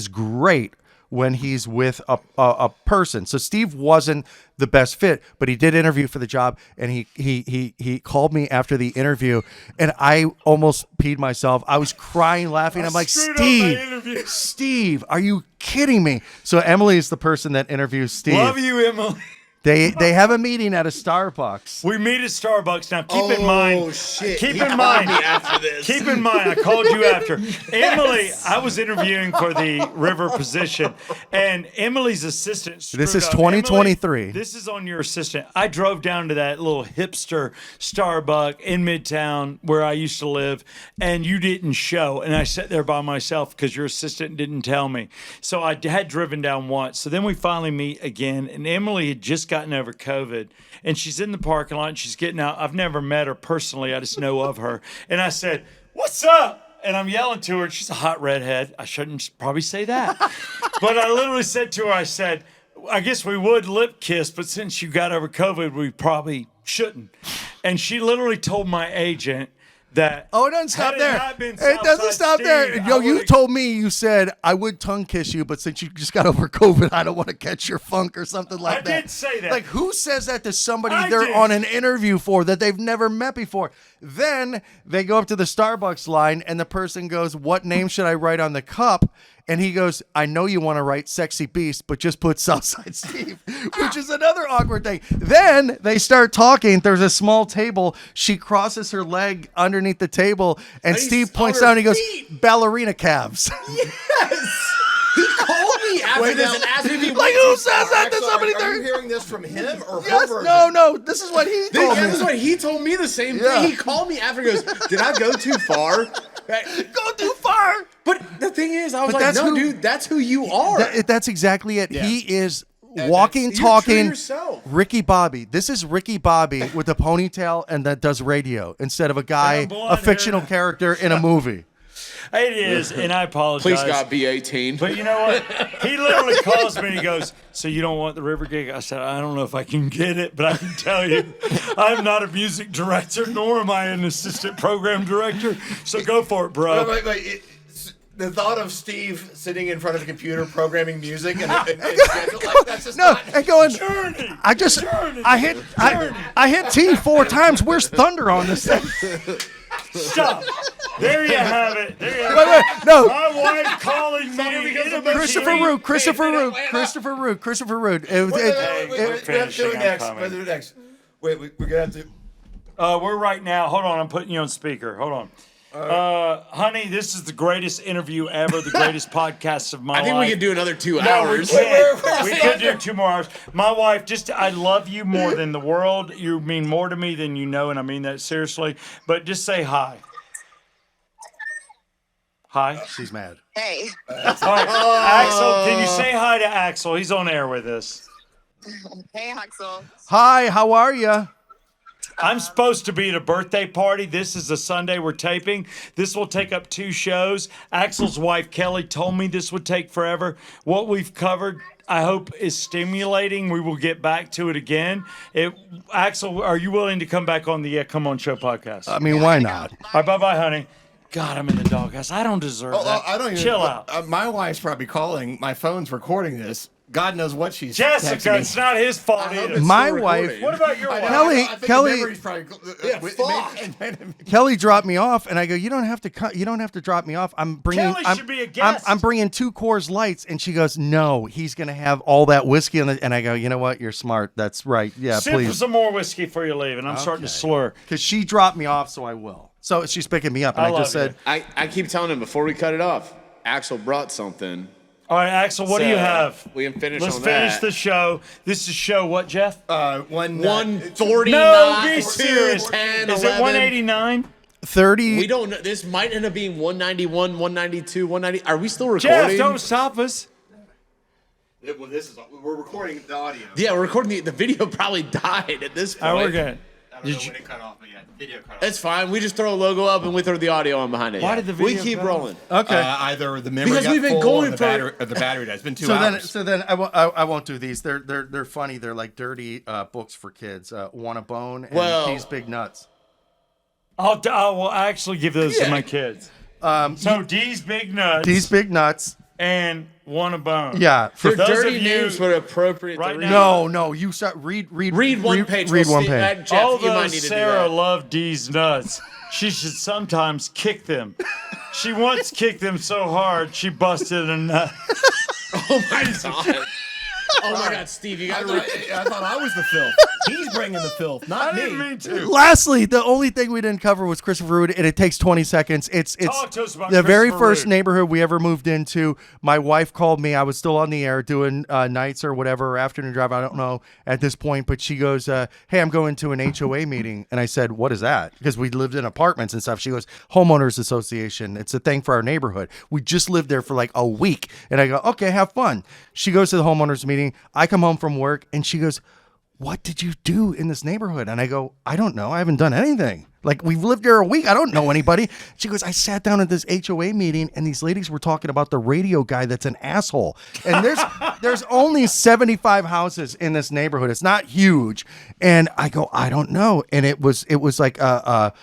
great when he's with a person. So Steve wasn't the best fit, but he did interview for the job, and he called me after the interview, and I almost peed myself. I was crying, laughing. I'm like, screwed up my interview. Steve, are you kidding me? So Emily is the person that interviews Steve. Love you, Emily. They have a meeting at a Starbucks. We meet at Starbucks. Now, keep in mind. Shit. Keep He in called mind. me after this. Keep in mind, I called you after. Emily, I was interviewing for the river position, and Emily's assistant. This is screwed up. 2023. Emily, this is on your assistant. I drove down to that little hipster Starbucks in Midtown where I used to live, and you didn't show. And I sat there by myself because your assistant didn't tell me. So I had driven down once. So then we finally meet again, and Emily had just gotten over COVID, and she's in the parking lot and she's getting out. I've never met her personally, I just know of her. And I said, "What's up?" And I'm yelling to her, and she's a hot redhead. I shouldn't probably say that. But I literally said to her, I said, "I guess we would lip kiss, but since you got over COVID, we probably shouldn't." And she literally told my agent that. Oh, it doesn't stop had there. not been It doesn't Southside stop there. Steve, Yo, I you would've- told me, you said, I would tongue kiss you, but since you just got over COVID, I don't want to catch your funk or something like I that. did say that. Like, who says that to somebody I they're did. on an interview for that they've never met before? Then they go up to the Starbucks line, and the person goes, "What name should I write on the cup?" And he goes, "I know you want to write Sexy Beast, but just put Southside Steve," which is another awkward thing. Then they start talking. There's a small table. She crosses her leg underneath the table, and Steve points down and he goes, "Ballerina calves." He called me after this and asked me if he Like, who says that to somebody Are there? you hearing this from him or Yes, her? no. This is what he told This is me. what he told me the same Yeah. thing. He called me after. He goes, "Did I go too far?" Go too far. But the thing is, I was But like, that's "No, who- dude, that's who you are." That's exactly it. Yeah. He is walking, you're true talking. yourself. Ricky Bobby. This is Ricky Bobby with a ponytail and that does radio instead of a guy, And a blonde a fictional hair. character in a movie. It is, and I apologize. Please, God, be 18. But you know what? He literally calls me and he goes, "So you don't want the river gig?" I said, "I don't know if I can get it, but I can tell you, I'm not a music director, nor am I an assistant program director. So go for it, bro." The thought of Steve sitting in front of a computer programming music and schedule, like, that's just No, not. and going. Journey. I hit T 4 times. Where's Thunder on this thing? Stop. There you have it. There you have Wait, it. no. My wife calling me. Christopher Root. Christopher Root. What do we have to finishing, do I'm next? coming. What do we do next? Wait, we're gonna have to. We're right now. Hold on. I'm putting you on speaker. Hold on. Honey, this is the greatest interview ever, the greatest podcast of my life. I think we could do another 2 No, we hours. can't. We could do 2 more hours. My wife, I love you more than the world. You mean more to me than you know, and I mean that seriously. But just say hi. Hi. She's mad. Hey. All right. Axel, can you say hi to Axel? He's on air with us. Hey, Axel. Hi, how are you? I'm supposed to be at a birthday party. This is a Sunday we're taping. This will take up 2 shows. Axel's wife, Kelly, told me this would take forever. What we've covered, I hope, is stimulating. We will get back to it again. Axel, are you willing to come back on the Come On Show podcast? I mean, why not? All right, bye-bye, honey. God, I'm in the doghouse. I don't deserve that. I don't even. Chill out. My wife's probably calling. My phone's recording this. God knows what she's Jessica, texting me. it's not his fault either. My wife, What about your wife? Kelly, Probably, Kelly dropped me off, and I go, you don't have to drop me off. Kelly should be a guest. I'm bringing 2 Coors Lights, and she goes, no, he's gonna have all that whiskey and I go, you know what, you're smart. That's right. Yeah, Sip for please. some more whiskey before you leave, and I'm starting to slur. Because she dropped me off, so I will. So she's picking me up, and I just said, I keep telling him before we cut it off, Axel brought something. All right, Axel, what do you have? We can finish Let's on finish that. the show. This is show what, Jeff? 149. No, be serious. 10, Is it 189? 30. We don't know. This might end up being 191, 192, 190. Are we still recording? Jeff, don't stop us. Well, we're recording the audio. Yeah, we're recording the video. Probably died at this point. All right, we're good. I don't know when it cut off, but yeah, the video cut off. That's fine. We just throw a logo up and we throw the audio on behind it. Why did the video We keep cut rolling. Okay. Either the memory Because got we've been full going or for- the battery died. It's been 2 hours. So then I won't do these. They're funny. They're like dirty books for kids. Want a Bone and Well- These Big Nuts. I will actually give those to my kids. So D's Big Nuts These Big Nuts. and Want a Bone. Yeah. Their those dirty of you- names were appropriate Right to now- read. No. You start read Read one page. Read Well, one Steve, page. Jeff, Although you might need to do Sarah that. loved D's nuts, she should sometimes kick them. She once kicked them so hard she busted a nut. Oh my god. Oh my god, Steve, you got to read. I thought I was the filth. He's bringing the filth, not I me. didn't mean to. Lastly, the only thing we didn't cover was Christopher Rood, and it takes 20 seconds. It's Talk to us about the very Christopher first Rood. neighborhood we ever moved into. My wife called me. I was still on the air doing nights or whatever, or afternoon drive. I don't know at this point, but she goes, hey, I'm going to an HOA meeting. And I said, what is that? Because we lived in apartments and stuff. She goes, Homeowners Association. It's a thing for our neighborhood. We just lived there for like a week. And I go, okay, have fun. She goes to the homeowners meeting. I come home from work and she goes, what did you do in this neighborhood? And I go, I don't know. I haven't done anything. Like, we've lived here a week. I don't know anybody. She goes, I sat down at this HOA meeting and these ladies were talking about the radio guy that's an asshole. And there's only 75 houses in this neighborhood. It's not huge. And I go, I don't know. And it was like a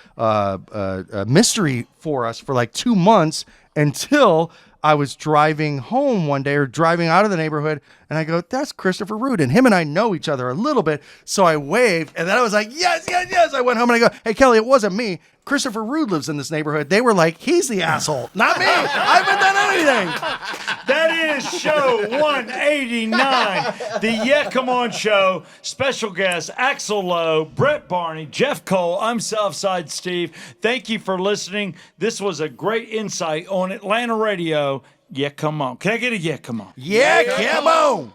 mystery for us for like 2 months until I was driving home one day or driving out of the neighborhood, and I go, that's Christopher Rood. And him and I know each other a little bit. So I waved, and then I was like, yes, yes, yes. I went home and I go, hey, Kelly, it wasn't me. Christopher Rood lives in this neighborhood. They were like, he's the asshole, not me. I haven't done anything. That is show 189, the Yeah Come On Show. Special guests, Axel Lowe, Brett Barney, Jeff Cole. I'm Southside Steve. Thank you for listening. This was a great insight on Atlanta radio. Yeah, come on. Can I get a yeah, come on? Yeah, come on.